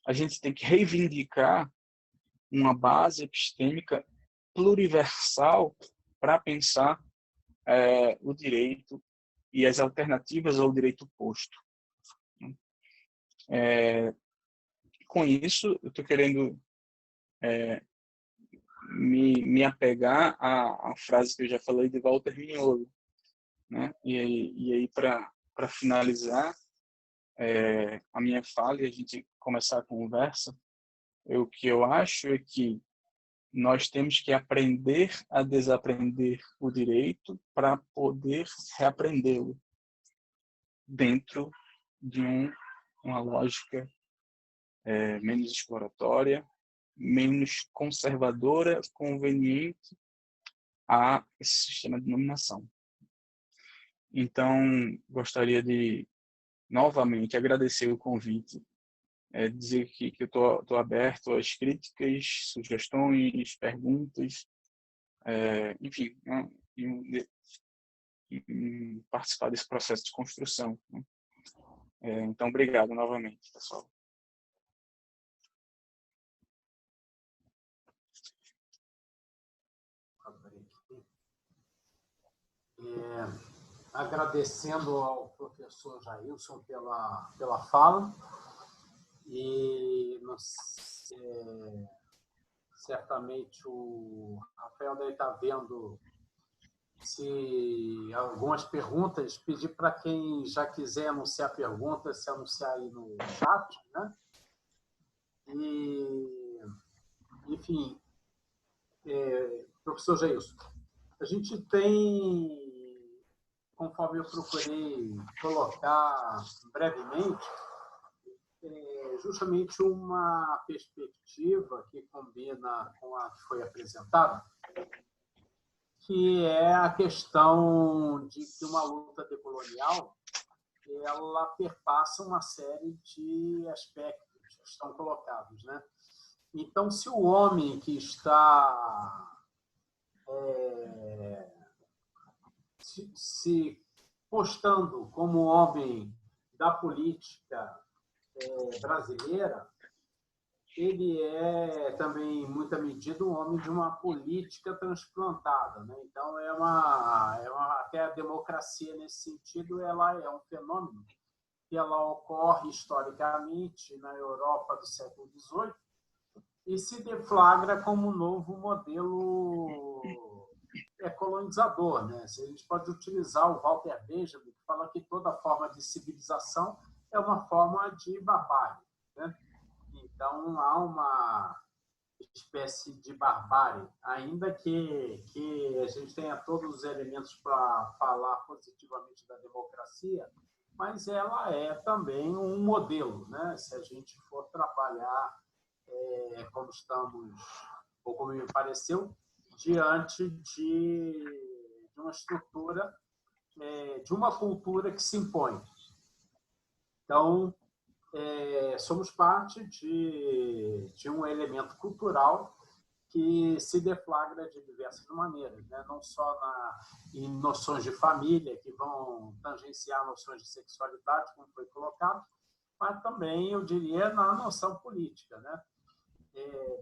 a gente tem que reivindicar uma base epistêmica pluriversal para pensar o direito e as alternativas ao direito posto. Com isso, eu estou querendo me apegar à frase que eu já falei de Walter Mignolo, né? E aí para finalizar a minha fala e a gente começar a conversa, o que eu acho é que nós temos que aprender a desaprender o direito para poder reaprendê-lo dentro de uma lógica menos exploratória, menos conservadora, conveniente a esse sistema de dominação. Então, gostaria de novamente agradecer o convite, dizer que eu estou aberto às críticas, sugestões, perguntas, enfim, né, e participar desse processo de construção, né? Então, obrigado novamente, pessoal. Agradecendo ao professor Jailson pela fala, e certamente o Rafael deve estar vendo se algumas perguntas, pedir para quem já quiser anunciar perguntas, se anunciar aí no chat, né? E, enfim, professor Jailson, a gente tem, conforme eu procurei colocar brevemente, justamente uma perspectiva que combina com a que foi apresentada, que é a questão de que uma luta decolonial ela perpassa uma série de aspectos que estão colocados, né? Então, se o homem que está se postando como homem da política brasileira, ele é também, em muita medida, um homem de uma política transplantada, né? Então, até a democracia, nesse sentido, ela é um fenômeno que ela ocorre historicamente na Europa do século XVIII e se deflagra como um novo modelo colonizador, né? A gente pode utilizar o Walter Benjamin, que fala que toda forma de civilização é uma forma de barbárie, né? Então, há uma espécie de barbárie, ainda que a gente tenha todos os elementos para falar positivamente da democracia, mas ela é também um modelo, né? Se a gente for trabalhar como estamos, ou como me pareceu, diante de uma estrutura de uma cultura que se impõe. Então, somos parte de um elemento cultural que se deflagra de diversas maneiras, né? Não só em noções de família, que vão tangenciar noções de sexualidade, como foi colocado, mas também, eu diria, na noção política, né?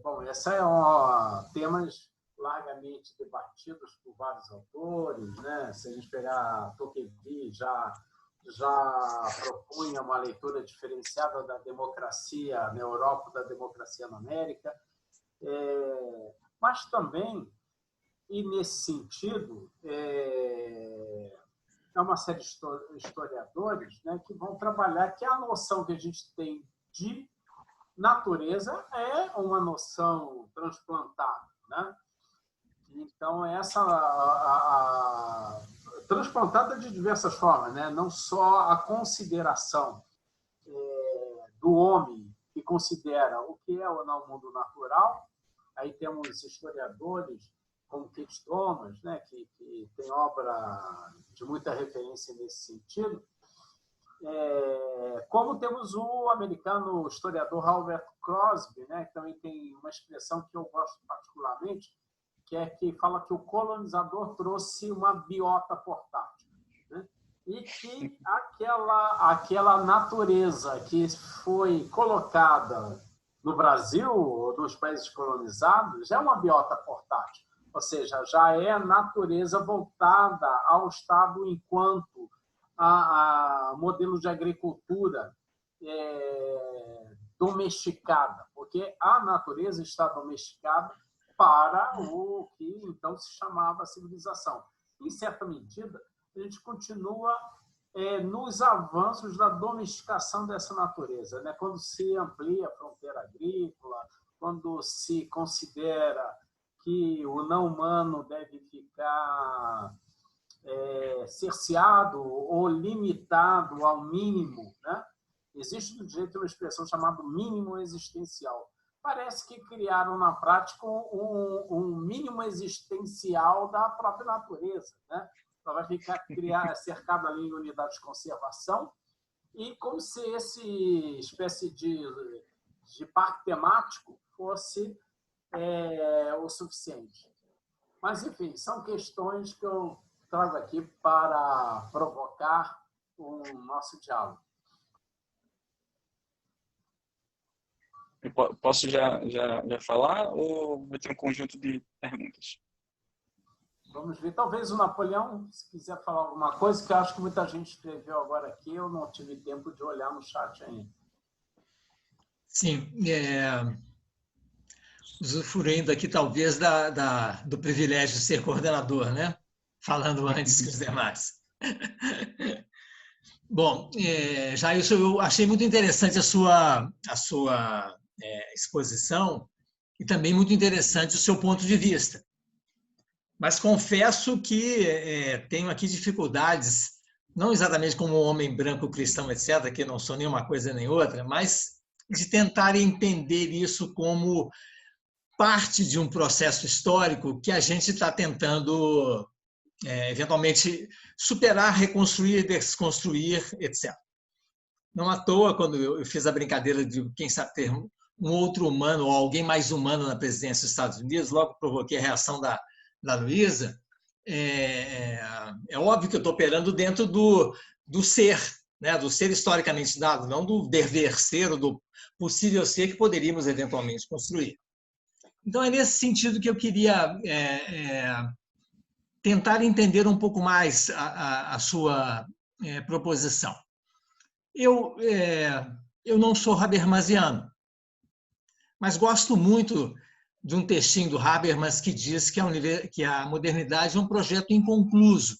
Bom, esses temas largamente debatidos por vários autores, né? Se a gente pegar Tocqueville, já propunha uma leitura diferenciada da democracia na Europa, da democracia na América, mas também, e nesse sentido, é uma série de historiadores, né, que vão trabalhar que a noção que a gente tem de natureza é uma noção transplantada, né? Então, transplantada de diversas formas, né? Não só a consideração do homem, que considera o que é ou não o mundo natural. Aí temos historiadores como Keats Thomas, né? que tem obra de muita referência nesse sentido, como temos o americano historiador Albert Crosby, né? Que também tem uma expressão que eu gosto particularmente, que fala que o colonizador trouxe uma biota portátil, né? E que aquela natureza que foi colocada no Brasil, ou nos países colonizados, é uma biota portátil, ou seja, já é a natureza voltada ao Estado enquanto a modelo de agricultura domesticada, porque a natureza está domesticada para o que então se chamava civilização. Em certa medida, a gente continua nos avanços da domesticação dessa natureza, né? Quando se amplia a fronteira agrícola, quando se considera que o não humano deve ficar cerceado ou limitado ao mínimo, né? Existe no direito uma expressão chamada mínimo existencial. Parece que criaram na prática um mínimo existencial da própria natureza, né? Ela vai ficar cercada ali em unidades de conservação, e como se esse espécie de parque temático fosse o suficiente. Mas, enfim, são questões que eu trago aqui para provocar o nosso diálogo. Eu posso já falar ou vai ter um conjunto de perguntas? Vamos ver. Talvez o Napoleão, se quiser falar alguma coisa, que eu acho que muita gente escreveu agora aqui, eu não tive tempo de olhar no chat ainda. Sim. Usufruindo aqui, talvez, do privilégio de ser coordenador, né? Falando antes que os demais. Bom, Jailson, eu achei muito interessante a sua exposição e também muito interessante o seu ponto de vista. Mas confesso que tenho aqui dificuldades, não exatamente como homem branco cristão, etc., que não sou nenhuma coisa nem outra, mas de tentar entender isso como parte de um processo histórico que a gente está tentando, eventualmente, superar, reconstruir, desconstruir, etc. Não à toa, quando eu fiz a brincadeira de, quem sabe, ter um outro humano ou alguém mais humano na presidência dos Estados Unidos, logo provoquei a reação da Luísa. É óbvio que eu estou operando dentro do ser, né? Do ser historicamente dado, não do dever ser ou do possível ser que poderíamos eventualmente construir. Então, é nesse sentido que eu queria tentar entender um pouco mais a sua proposição. Eu não sou habermasiano, mas gosto muito de um textinho do Habermas que diz que a modernidade é um projeto inconcluso.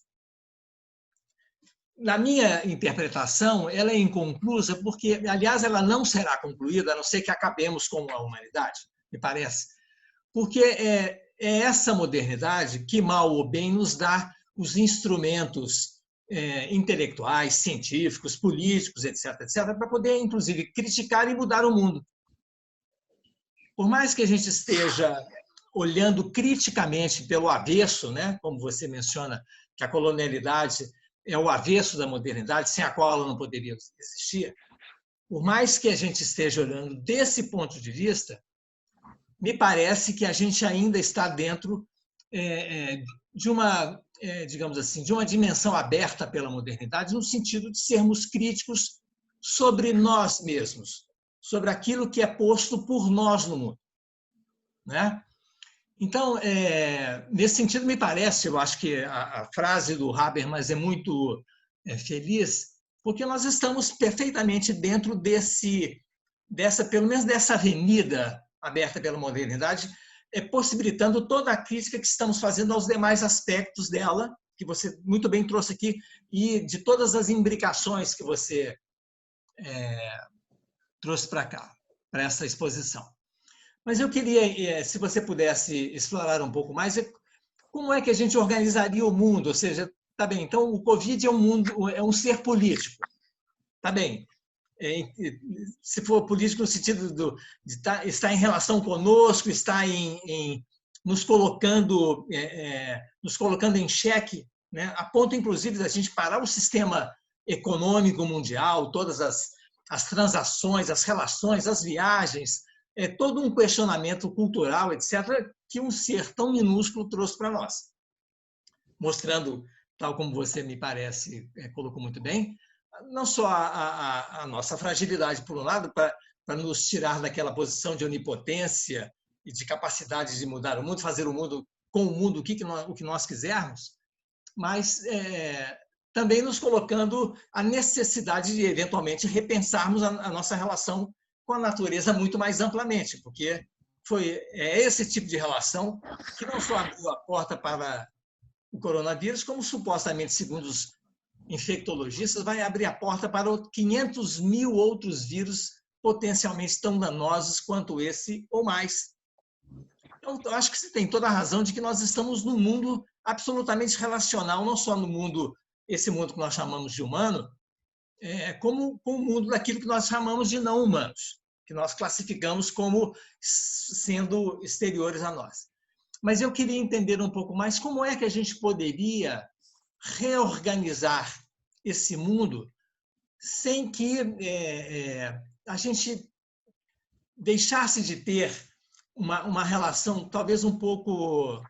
Na minha interpretação, ela é inconclusa porque, aliás, ela não será concluída, a não ser que acabemos com a humanidade, me parece. Porque é essa modernidade que, mal ou bem, nos dá os instrumentos intelectuais, científicos, políticos, etc., para poder, inclusive, criticar e mudar o mundo. Por mais que a gente esteja olhando criticamente pelo avesso, né, como você menciona, que a colonialidade é o avesso da modernidade, sem a qual ela não poderia existir, por mais que a gente esteja olhando desse ponto de vista, me parece que a gente ainda está dentro de uma, digamos assim, de uma dimensão aberta pela modernidade, no sentido de sermos críticos sobre nós mesmos, sobre aquilo que é posto por nós no mundo, né? Então, nesse sentido, me parece, eu acho que a frase do Habermas é muito feliz, porque nós estamos perfeitamente dentro pelo menos dessa avenida aberta pela modernidade, possibilitando toda a crítica que estamos fazendo aos demais aspectos dela, que você muito bem trouxe aqui, e de todas as imbricações que você trouxe para cá, para essa exposição. Mas eu queria, se você pudesse explorar um pouco mais, como é que a gente organizaria o mundo? Ou seja, tá bem, então o Covid é um ser político. Tá bem. Se for político no sentido de estar em relação conosco, estar nos colocando em xeque, né? A ponto, inclusive, da gente parar o sistema econômico mundial, todas as transações, as relações, as viagens, todo um questionamento cultural, etc., que um ser tão minúsculo trouxe para nós. Mostrando, tal como você me parece, colocou muito bem, não só a nossa fragilidade, por um lado, para nos tirar daquela posição de onipotência e de capacidade de mudar o mundo, fazer o mundo com o mundo o que nós quisermos, mas também nos colocando a necessidade de, eventualmente, repensarmos a nossa relação com a natureza muito mais amplamente, porque é esse tipo de relação que não só abriu a porta para o coronavírus, como supostamente, segundo os infectologistas, vai abrir a porta para 500 mil outros vírus potencialmente tão danosos quanto esse ou mais. Então, eu acho que você tem toda a razão de que nós estamos num mundo absolutamente relacional, não só no mundo, esse mundo que nós chamamos de humano, como o mundo daquilo que nós chamamos de não humanos, que nós classificamos como sendo exteriores a nós. Mas eu queria entender um pouco mais como é que a gente poderia reorganizar esse mundo sem que a gente deixasse de ter uma relação talvez um pouco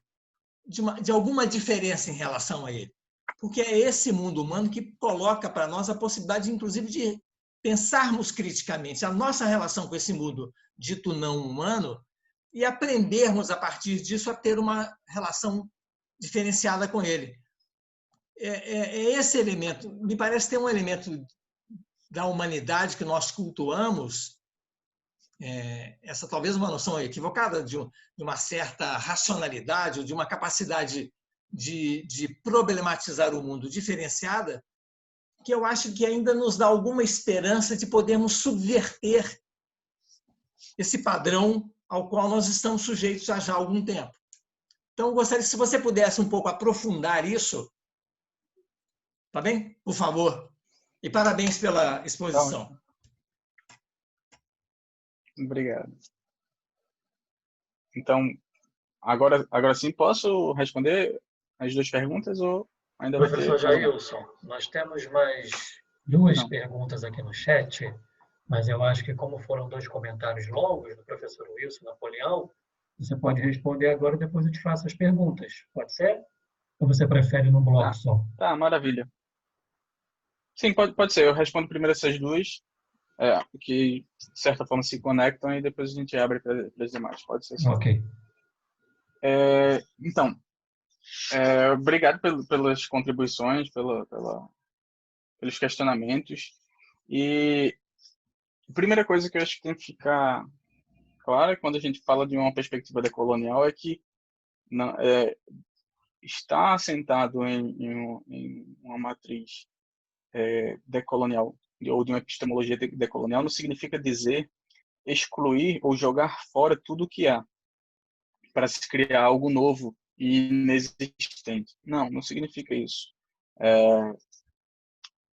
de alguma diferença em relação a ele. Porque é esse mundo humano que coloca para nós a possibilidade, inclusive, de pensarmos criticamente a nossa relação com esse mundo dito não humano e aprendermos, a partir disso, a ter uma relação diferenciada com ele. Esse elemento, me parece ter um elemento da humanidade que nós cultuamos, essa talvez uma noção equivocada de uma certa racionalidade ou de uma capacidade de problematizar o mundo diferenciada, que eu acho que ainda nos dá alguma esperança de podermos subverter esse padrão ao qual nós estamos sujeitos já há algum tempo. Então, eu gostaria que, se você pudesse um pouco aprofundar isso, tá bem? Por favor. E parabéns pela exposição. Obrigado. Então, agora sim, posso responder as duas perguntas ou ainda vai ter? Professor Jailson, nós temos mais duas perguntas aqui no chat, mas eu acho que, como foram dois comentários longos do professor Wilson Napoleão, você pode responder agora e depois eu te faço as perguntas. Pode ser? Ou você prefere num bloco só? Tá, maravilha. Sim, pode ser. Eu respondo primeiro essas duas, que de certa forma se conectam, e depois a gente abre para as demais. Pode ser sim. Ok. Então, obrigado pelas contribuições, pelos questionamentos. E a primeira coisa que eu acho que tem que ficar clara quando a gente fala de uma perspectiva decolonial é que está assentado em uma matriz decolonial ou de uma epistemologia decolonial não significa dizer excluir ou jogar fora tudo o que há para se criar algo novo e inexistente. Não significa isso.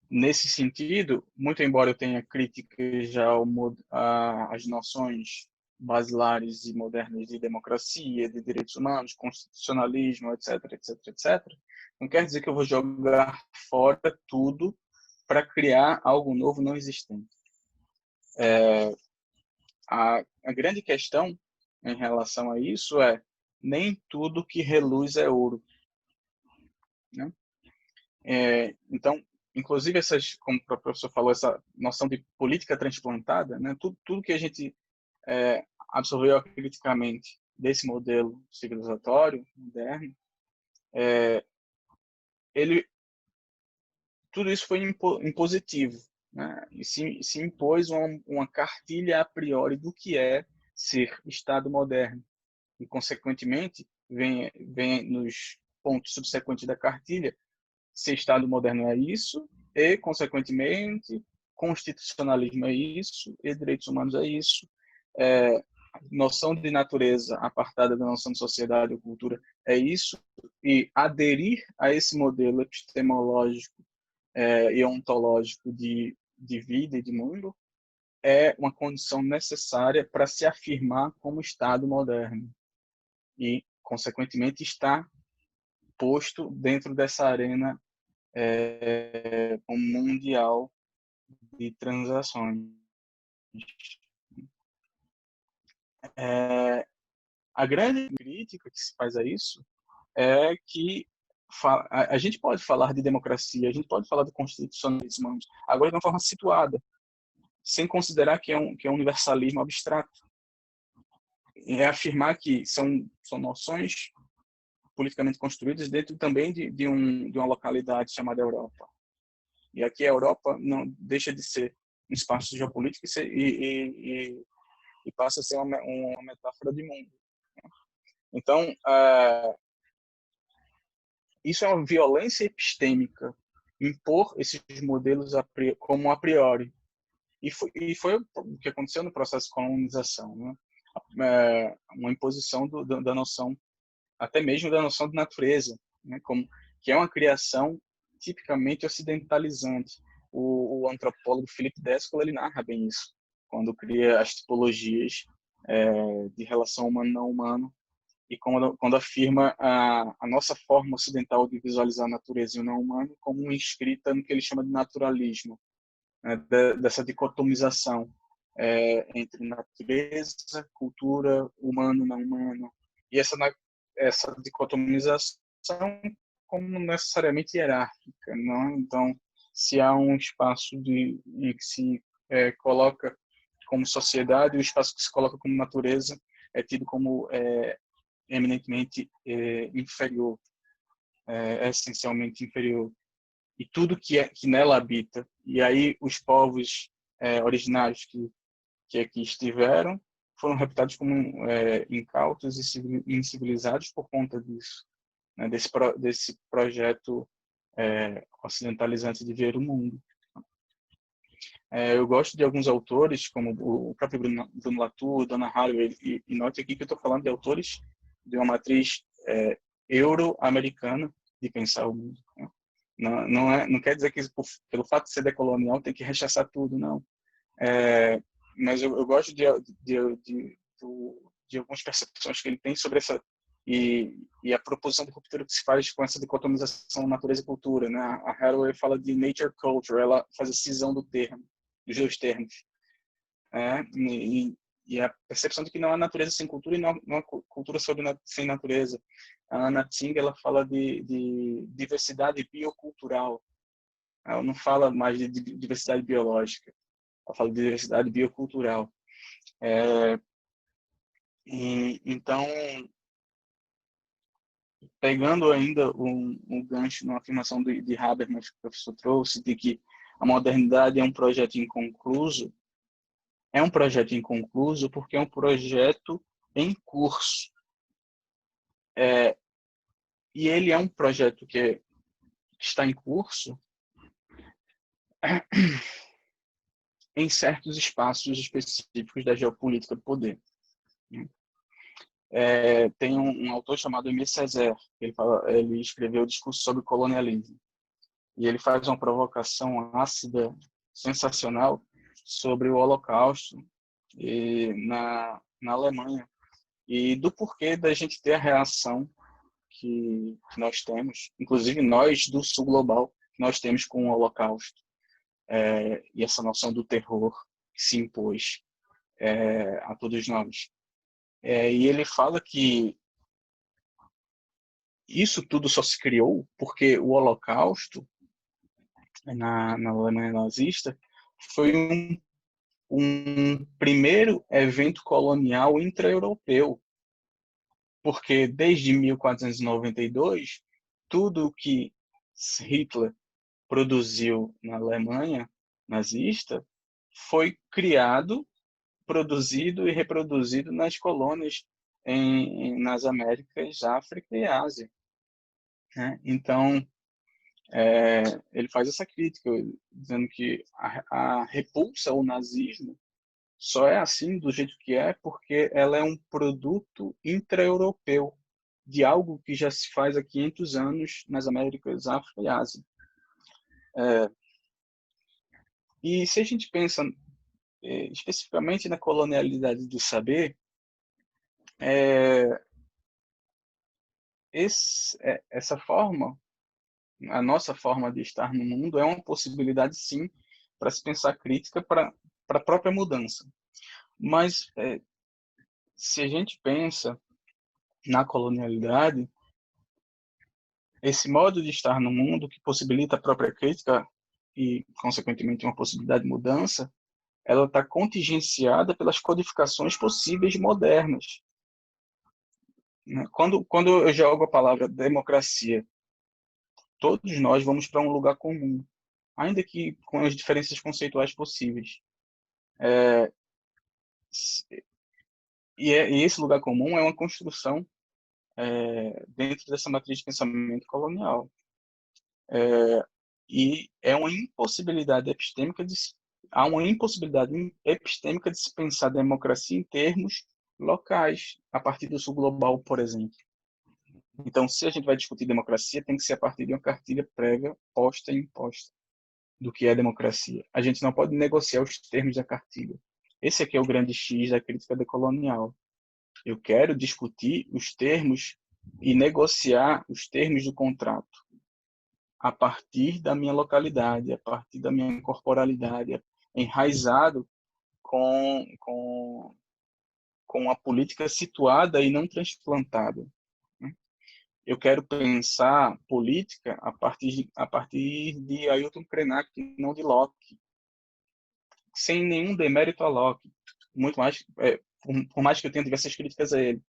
Nesse sentido, muito embora eu tenha críticas já às noções basilares e modernas de democracia, de direitos humanos, constitucionalismo, etc, etc, etc, não quer dizer que eu vou jogar fora tudo para criar algo novo não existente. A grande questão em relação a isso é nem tudo que reluz é ouro, né? Então, inclusive como o professor falou, essa noção de política transplantada, né? Tudo que a gente absorveu criticamente desse modelo civilizatório moderno, tudo isso foi impositivo, né? E se impôs uma cartilha a priori do que é ser Estado moderno. E, consequentemente, vem nos pontos subsequentes da cartilha, ser Estado moderno é isso, e, consequentemente, constitucionalismo é isso, e direitos humanos é isso, noção de natureza apartada da noção de sociedade ou cultura é isso, e aderir a esse modelo epistemológico e ontológico de vida e de mundo é uma condição necessária para se afirmar como Estado moderno e, consequentemente, está posto dentro dessa arena mundial de transações. A grande crítica que se faz a isso é que a gente pode falar de democracia, a gente pode falar de constitucionalismo, agora de uma forma situada, sem considerar que é um universalismo abstrato. É afirmar que são noções politicamente construídas dentro também de uma localidade chamada Europa. E aqui a Europa não deixa de ser um espaço geopolítico e passa a ser uma metáfora de mundo. Então, isso é uma violência epistêmica, impor esses modelos como a priori. E foi o que aconteceu no processo de colonização, né? Uma imposição da noção, até mesmo da noção de natureza, né? Que é uma criação tipicamente ocidentalizante. O antropólogo Philip Descola, ele narra bem isso, quando cria as tipologias de relação humano-não humano, e quando afirma a nossa forma ocidental de visualizar a natureza e o não humano como inscrita no que ele chama de naturalismo, né, dessa dicotomização entre natureza, cultura, humano, não humano, e essa dicotomização como necessariamente hierárquica, não? Então, se há um espaço em que se coloca como sociedade, o espaço que se coloca como natureza é tido como eminentemente inferior, essencialmente inferior, e tudo que nela habita. E aí os povos originários que aqui estiveram foram reputados como incautos e incivilizados por conta disso, né, desse projeto ocidentalizante de ver o mundo. Eu gosto de alguns autores, como o próprio Bruno Latour, Donna Haraway, e note aqui que eu estou falando de autores de uma matriz euro-americana de pensar o mundo. Não quer dizer que pelo fato de ser decolonial tem que rechaçar tudo, não. Mas eu gosto de algumas percepções que ele tem sobre essa e a proposição de ruptura que se faz com essa dicotomização natureza e cultura, né? A Haraway fala de nature culture, ela faz a cisão dos dois termos, e a percepção de que não há natureza sem cultura e não há cultura sem natureza. A Anna Tsing, ela fala de diversidade biocultural. Ela não fala mais de diversidade biológica. Ela fala de diversidade biocultural. Então, pegando ainda um gancho numa afirmação de Habermas que o professor trouxe, de que a modernidade é um projeto inconcluso, porque é um projeto em curso. E ele é um projeto que está em curso em certos espaços específicos da geopolítica do poder. Tem um autor chamado Aimé Césaire, ele escreveu o Discurso sobre Colonialismo, e ele faz uma provocação ácida, sensacional, sobre o Holocausto, e na Alemanha e do porquê da gente ter a reação que nós temos, inclusive nós do Sul Global, nós temos com o Holocausto, e essa noção do terror que se impôs a todos nós. E ele fala que isso tudo só se criou porque o Holocausto, na Alemanha nazista, foi um primeiro evento colonial intra-europeu, porque desde 1492, tudo que Hitler produziu na Alemanha nazista foi criado, produzido e reproduzido nas colônias nas Américas, África e Ásia, né? Então, ele faz essa crítica, dizendo que a repulsa ao nazismo só é assim do jeito que é porque ela é um produto intra-europeu de algo que já se faz há 500 anos nas Américas, África e Ásia. E se a gente pensa especificamente na colonialidade do saber, essa forma, a nossa forma de estar no mundo é uma possibilidade, sim, para se pensar crítica para a própria mudança. Mas se a gente pensa na colonialidade, esse modo de estar no mundo que possibilita a própria crítica e, consequentemente, uma possibilidade de mudança, ela está contingenciada pelas codificações possíveis modernas. Quando eu jogo a palavra democracia, todos nós vamos para um lugar comum, ainda que com as diferenças conceituais possíveis. E esse lugar comum é uma construção dentro dessa matriz de pensamento colonial. E é uma impossibilidade epistêmica há uma impossibilidade epistêmica de se pensar a democracia em termos locais, a partir do sul global, por exemplo. Então, se a gente vai discutir democracia, tem que ser a partir de uma cartilha prévia posta e imposta do que é democracia. A gente não pode negociar os termos da cartilha. Esse aqui é o grande X da crítica decolonial. Eu quero discutir os termos e negociar os termos do contrato a partir da minha localidade, a partir da minha corporalidade, enraizado com a política situada e não transplantada. Eu quero pensar política a partir de Ailton Krenak, não de Locke, sem nenhum demérito a Locke, muito mais, por mais que eu tenha diversas críticas a ele,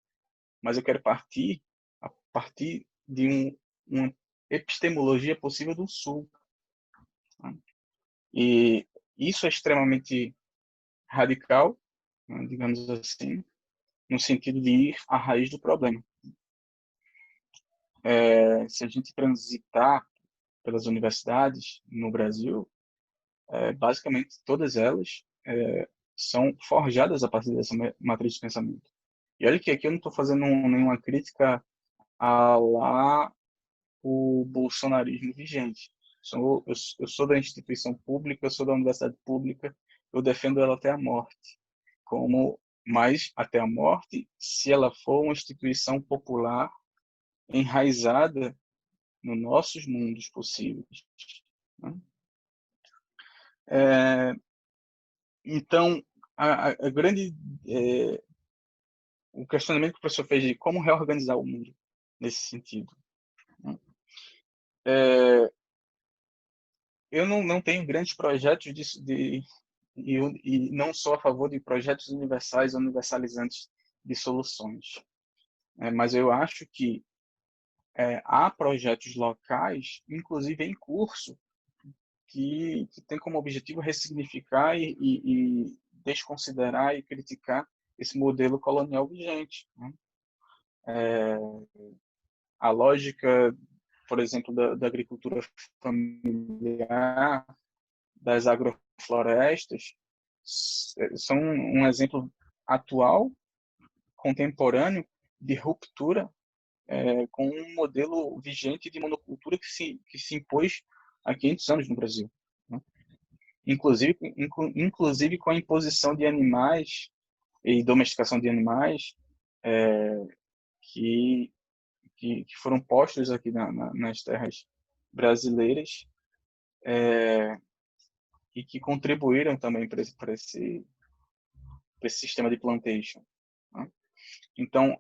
mas eu quero partir a partir de uma epistemologia possível do Sul. E isso é extremamente radical, né, digamos assim, no sentido de ir à raiz do problema. Se a gente transitar pelas universidades no Brasil, basicamente todas elas são forjadas a partir dessa matriz de pensamento. E olha que aqui eu não estou fazendo nenhuma crítica a lá o bolsonarismo vigente. Eu sou da instituição pública, eu sou da universidade pública, eu defendo ela até a morte. Mas até a morte, se ela for uma instituição popular enraizada nos nossos mundos possíveis, né? Então, o questionamento que o professor fez de como reorganizar o mundo nesse sentido, né? Eu não tenho grandes projetos e não sou a favor de projetos universais ou universalizantes de soluções. Mas eu acho que há projetos locais, inclusive em curso, que tem como objetivo ressignificar e desconsiderar e criticar esse modelo colonial vigente, né? A lógica, por exemplo, da agricultura familiar, das agroflorestas, são um exemplo atual, contemporâneo, de ruptura com um modelo vigente de monocultura que se impôs há 500 anos no Brasil, né? Inclusive com a imposição de animais e domesticação de animais que foram postos aqui nas terras brasileiras e que contribuíram também para esse sistema de plantation, né? Então,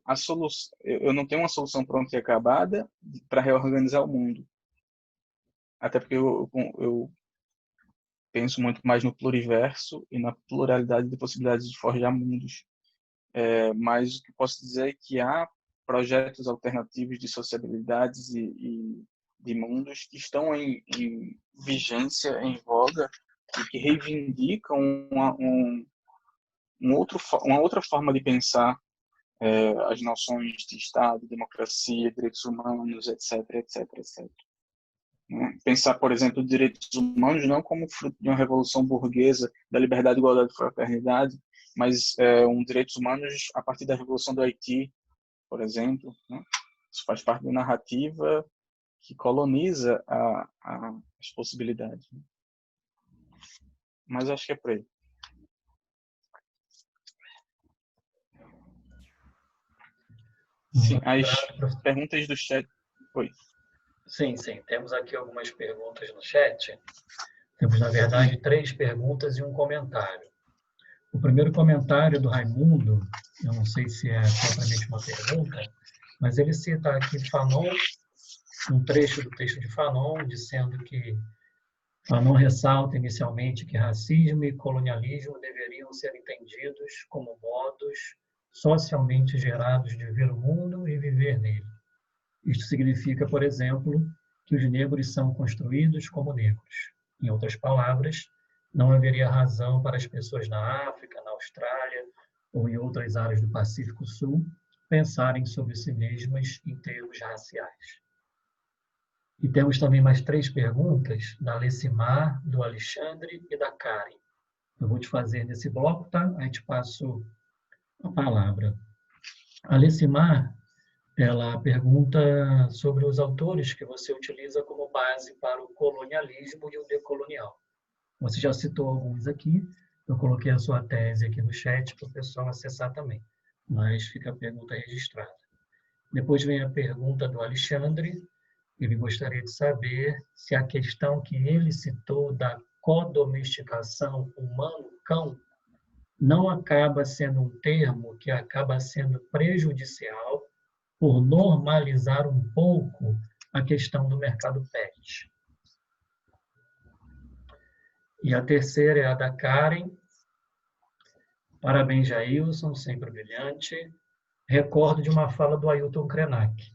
a solução, eu não tenho uma solução pronta e acabada para reorganizar o mundo, até porque eu penso muito mais no pluriverso e na pluralidade de possibilidades de forjar mundos. Mas o que posso dizer é que há projetos alternativos de sociabilidades e de mundos que estão em vigência, em voga, e que reivindicam uma outra forma de pensar as noções de Estado, democracia, direitos humanos, etc, etc, etc. Pensar, por exemplo, direitos humanos não como fruto de uma revolução burguesa da liberdade, igualdade e fraternidade, mas direitos humanos a partir da revolução do Haiti, por exemplo, né? Isso faz parte da narrativa que coloniza as possibilidades, né? Mas acho que é por aí. Sim, as perguntas do chat. Oi. Sim, temos aqui algumas perguntas no chat. Temos, na verdade, 3 perguntas e um comentário. O primeiro comentário do Raimundo, eu não sei se é propriamente uma pergunta, mas ele cita aqui Fanon, um trecho do texto de Fanon, dizendo que Fanon ressalta inicialmente que racismo e colonialismo deveriam ser entendidos como modos socialmente gerados de ver o mundo e viver nele. Isto significa, por exemplo, que os negros são construídos como negros. Em outras palavras, não haveria razão para as pessoas na África, na Austrália ou em outras áreas do Pacífico Sul pensarem sobre si mesmas em termos raciais. E temos também mais 3 perguntas, da Lecimar, do Alexandre e da Karen. Eu vou te fazer nesse bloco, tá? Aí te passo a palavra. A Lecimar, ela pergunta sobre os autores que você utiliza como base para o colonialismo e o decolonial. Você já citou alguns aqui, eu coloquei a sua tese aqui no chat para o pessoal acessar também, mas fica a pergunta registrada. Depois vem a pergunta do Alexandre, ele gostaria de saber se a questão que ele citou da codomesticação humano-cão não acaba sendo um termo que acaba sendo prejudicial por normalizar um pouco a questão do mercado pet. E a terceira é a da Karen. Parabéns, Jailson, sempre brilhante. Recordo de uma fala do Ailton Krenak,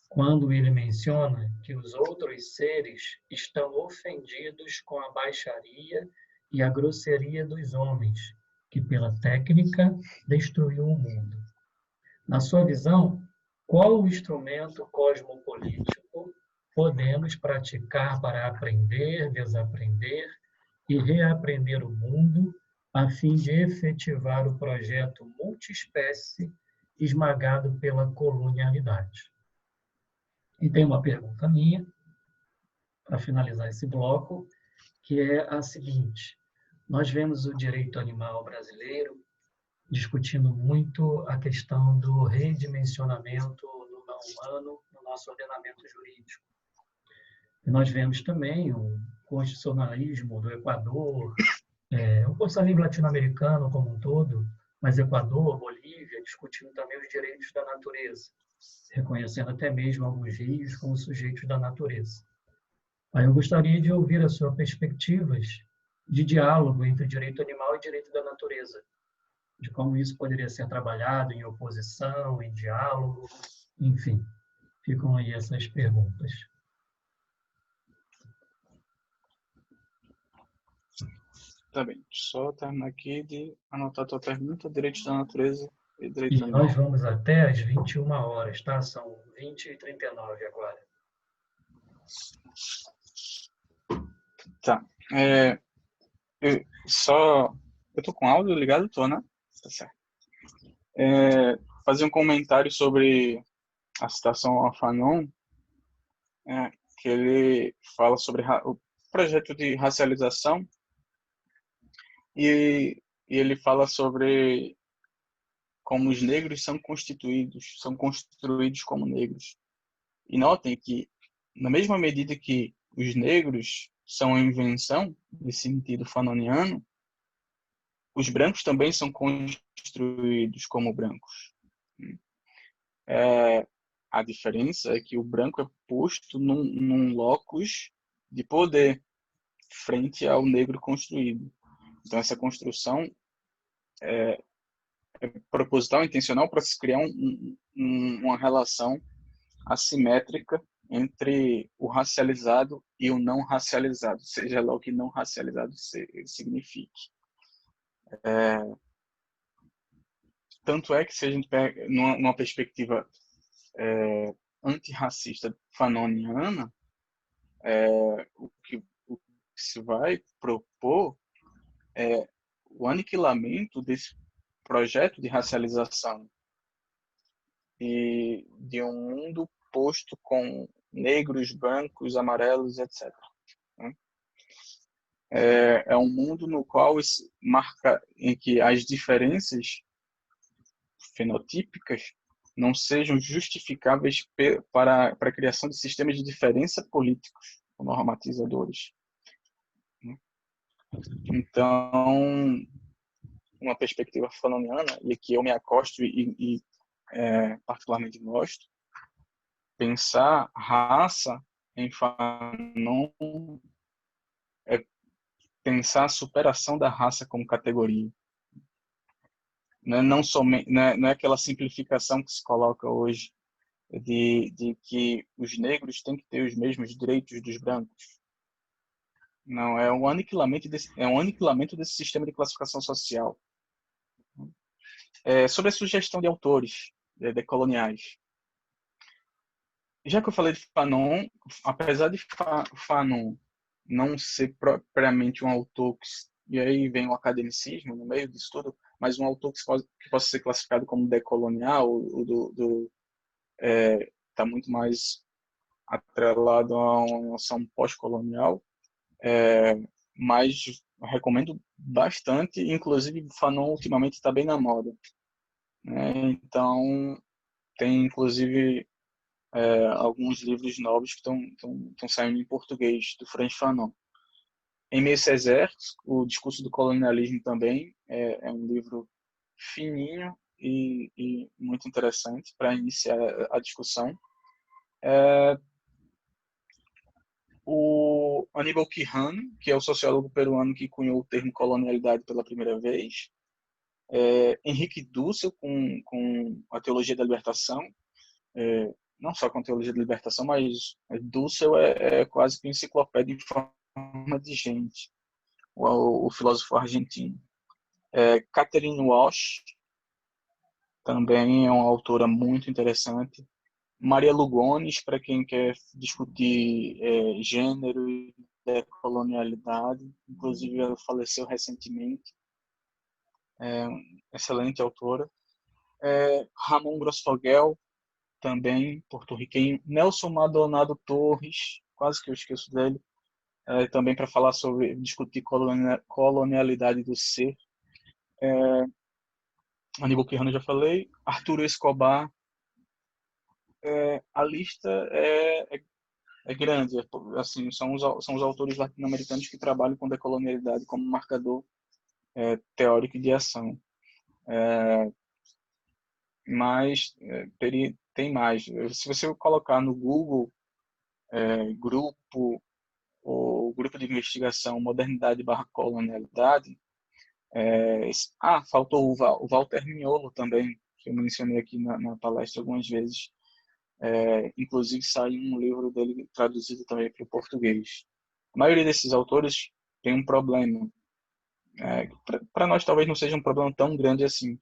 quando ele menciona que os outros seres estão ofendidos com a baixaria e a grosseria dos homens, que pela técnica destruiu o mundo. Na sua visão, qual o instrumento cosmopolítico podemos praticar para aprender, desaprender e reaprender o mundo a fim de efetivar o projeto multiespécie esmagado pela colonialidade? E tem uma pergunta minha, para finalizar esse bloco, que é a seguinte: nós vemos o direito animal brasileiro discutindo muito a questão do redimensionamento do não humano no nosso ordenamento jurídico. E nós vemos também o constitucionalismo do Equador, o constitucionalismo latino-americano como um todo, mas Equador, Bolívia, discutindo também os direitos da natureza, reconhecendo até mesmo alguns rios como sujeitos da natureza. Aí eu gostaria de ouvir as suas perspectivas de diálogo entre direito animal e direito da natureza, de como isso poderia ser trabalhado em oposição, em diálogo, enfim. Ficam aí essas perguntas. Tá bem, só terminar aqui de anotar a tua pergunta, direitos da natureza e direito E animal. nós vamos até às 21 horas, tá? São 20h39 agora. Tá. Eu tô com áudio ligado? Tô, né? Tá certo. Fazer um comentário sobre a citação a Fanon, que ele fala sobre o projeto de racialização e e ele fala sobre como os negros são construídos como negros. E notem que, na mesma medida que os negros são a invenção desse sentido fanoniano, os brancos também são construídos como brancos. A diferença é que o branco é posto num locus de poder frente ao negro construído. Então, essa construção é proposital, intencional, para se criar uma relação assimétrica entre o racializado e o não racializado, seja lá o que não racializado signifique. Tanto é que, se a gente pega numa perspectiva antirracista fanoniana, o que se vai propor é o aniquilamento desse projeto de racialização e de um mundo posto com negros, brancos, amarelos, etc. É um mundo no qual em que as diferenças fenotípicas não sejam justificáveis para a criação de sistemas de diferença políticos normatizadores. Então, uma perspectiva fanoniana, e que eu me acosto e particularmente gosto, pensar raça em Fanon é pensar a superação da raça como categoria. Não somente, não é aquela simplificação que se coloca hoje de que os negros têm que ter os mesmos direitos dos brancos. Não, é um aniquilamento desse sistema de classificação social. Sobre a sugestão de autores decoloniais. Já que eu falei de Fanon, apesar de Fanon não ser propriamente um autor, e aí vem o academicismo no meio disso tudo, mas um autor que possa ser classificado como decolonial, está muito mais atrelado a uma noção pós-colonial, mas recomendo bastante, inclusive Fanon ultimamente está bem na moda. Então, tem inclusive alguns livros novos que estão saindo em português, do Frantz Fanon. Aimé Césaire, O Discurso do Colonialismo também, é um livro fininho e muito interessante para iniciar a discussão. O Aníbal Quijano, que é o sociólogo peruano que cunhou o termo colonialidade pela primeira vez. Henrique Dussel, com a Teologia da Libertação, não só com a Teologia da Libertação, mas Dussel é quase que uma enciclopédia em forma de gente, o filósofo argentino. Catherine Walsh também é uma autora muito interessante. Maria Lugones, para quem quer discutir gênero e decolonialidade, inclusive ela faleceu recentemente, excelente autora. Ramon Grossfogel, também porto-riquenho. Nelson Maldonado Torres, quase que eu esqueço dele, também para falar sobre discutir colonialidade do ser. Aníbal Quijano já falei. Arturo Escobar. A lista é grande, assim, são os autores latino-americanos que trabalham com decolonialidade como marcador teórico de ação. Mas tem mais. Se você colocar no Google grupo de investigação Modernidade / Colonialidade, faltou o Walter Mignolo também, que eu mencionei aqui na palestra algumas vezes. Inclusive saiu um livro dele traduzido também para o português. A maioria desses autores tem um problema. Para nós talvez não seja um problema tão grande assim,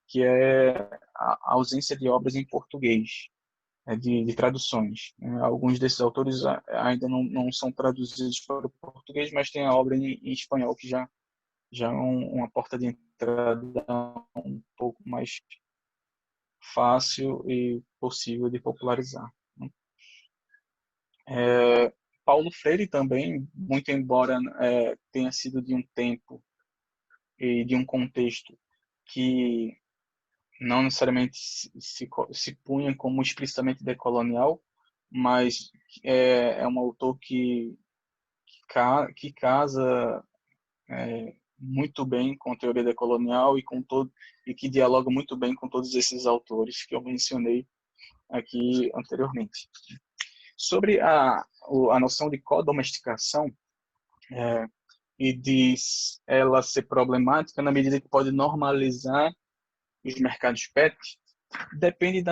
que é a ausência de obras em português, de traduções. Alguns desses autores ainda não são traduzidos para o português, mas tem a obra em espanhol, que já é uma porta de entrada um pouco mais fácil e possível de popularizar. Paulo Freire também, muito embora tenha sido de um tempo e de um contexto que não necessariamente se punha como explicitamente decolonial, mas é um autor que casa muito bem com a teoria decolonial e que dialoga muito bem com todos esses autores que eu mencionei aqui anteriormente. Sobre a noção de codomesticação, e de ela ser problemática na medida que pode normalizar os mercados pet, depende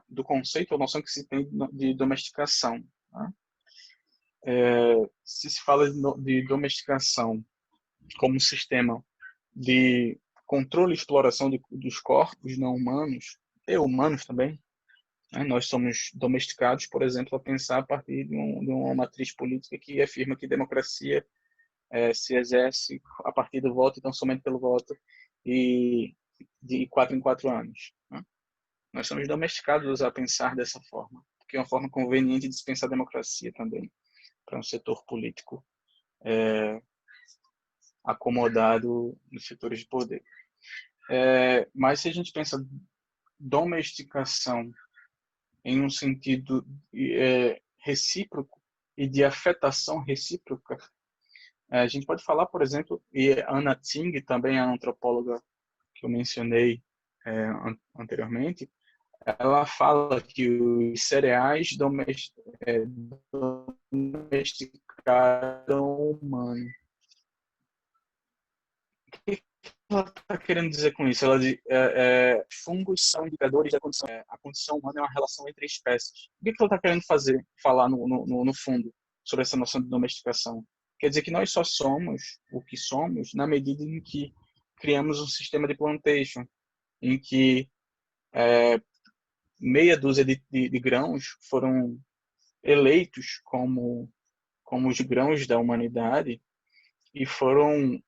do conceito ou noção que se tem de domesticação. Tá? Se fala de domesticação como um sistema de controle e exploração dos corpos não humanos, e humanos também, né? Nós somos domesticados, por exemplo, a pensar a partir de uma matriz política que afirma que democracia se exerce a partir do voto, então somente pelo voto, e de 4 em 4 anos. Né? Nós somos domesticados a pensar dessa forma, porque é uma forma conveniente de se pensar a democracia também, para um setor político acomodado nos setores de poder. Mas se a gente pensa domesticação em um sentido recíproco e de afetação recíproca, a gente pode falar, por exemplo, e Anna Tsing, também a antropóloga que eu mencionei anteriormente, ela fala que os cereais domesticaram o humano. O que ela está querendo dizer com isso? Ela diz, fungos são indicadores da condição. A condição humana é uma relação entre espécies. O que ela está querendo falar no fundo sobre essa noção de domesticação? Quer dizer que nós só somos o que somos na medida em que criamos um sistema de plantation, em que meia dúzia de grãos foram eleitos como os grãos da humanidade e foram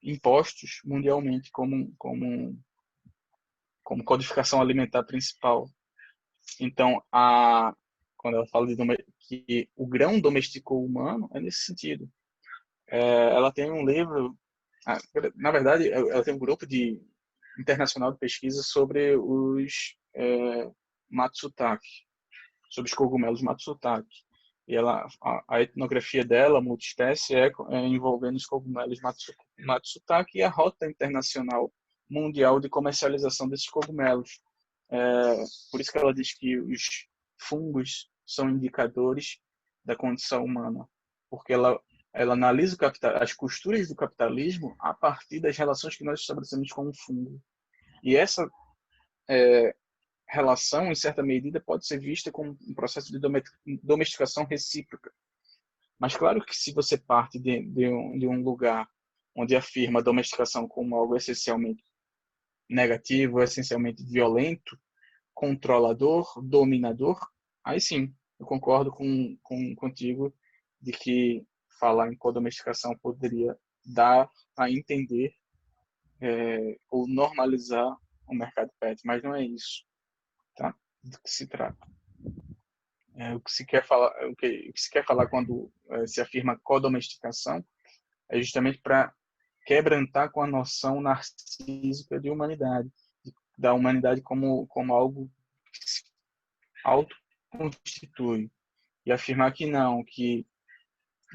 impostos mundialmente como codificação alimentar principal. Então, quando ela fala que o grão domesticou o humano, é nesse sentido. Ela tem um livro, na verdade, ela tem um grupo internacional de pesquisa sobre os Matsutake, sobre os cogumelos Matsutake. E a etnografia dela, multiespécie, envolvendo os cogumelos Matsutake e a rota internacional mundial de comercialização desses cogumelos. Por isso que ela diz que os fungos são indicadores da condição humana, porque ela analisa as costuras do capitalismo a partir das relações que nós estabelecemos com o fungo. E essa relação, em certa medida, pode ser vista como um processo de domesticação recíproca. Mas claro que se você parte de um lugar onde afirma a domesticação como algo essencialmente negativo, essencialmente violento, controlador, dominador, aí sim, eu concordo contigo de que falar em codomesticação poderia dar a entender ou normalizar o mercado pet, mas não é isso, tá? Do que se trata. O que se quer falar quando se afirma codomesticação é justamente para quebrantar com a noção narcísica de humanidade, da humanidade como algo que se autoconstitui, e afirmar que não, que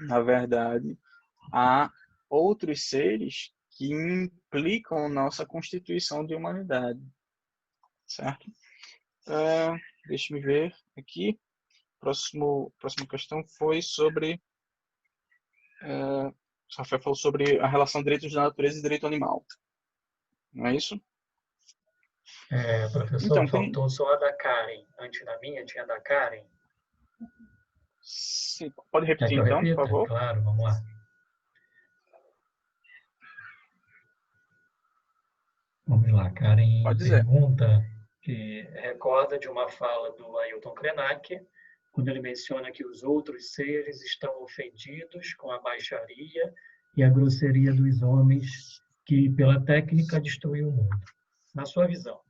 na verdade há outros seres que implicam nossa constituição de humanidade, certo? Deixa eu ver aqui. Próxima questão foi sobre o Rafael falou sobre a relação direitos da natureza e direito animal, não é isso? Professor, Então, faltou só a da Karen. Antes da minha tinha a da Karen. Sim, pode Quer que repetir eu então, por repita? favor? Claro, vamos lá. Vamos lá, Karen Pode dizer. pergunta que recorda de uma fala do Ailton Krenak, quando ele menciona que os outros seres estão ofendidos com a baixaria e a grosseria dos homens que, pela técnica, destruiu o mundo. Na sua visão,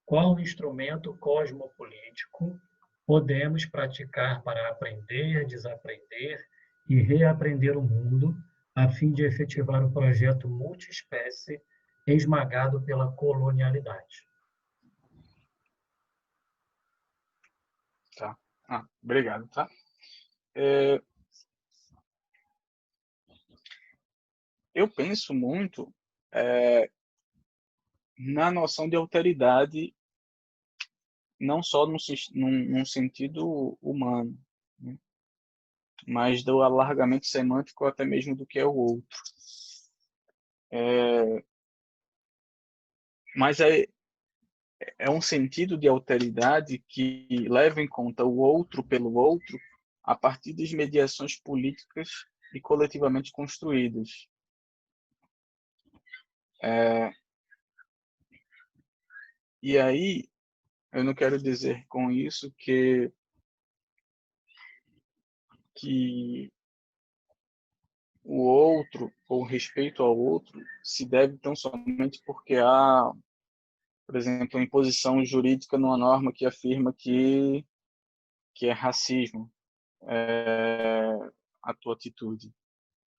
qual instrumento cosmopolítico podemos praticar para aprender, desaprender e reaprender o mundo a fim de efetivar o projeto multiespécie esmagado pela colonialidade. Tá. Obrigado, tá? Eu penso muito na noção de alteridade, não só num sentido humano, né? Mas do alargamento semântico até mesmo do que é o outro. Mas é um sentido de alteridade que leva em conta o outro pelo outro a partir das mediações políticas e coletivamente construídas. E aí, eu não quero dizer com isso que o outro, ou o respeito ao outro, se deve tão somente porque há, por exemplo, uma imposição jurídica numa norma que afirma que é racismo, a tua atitude.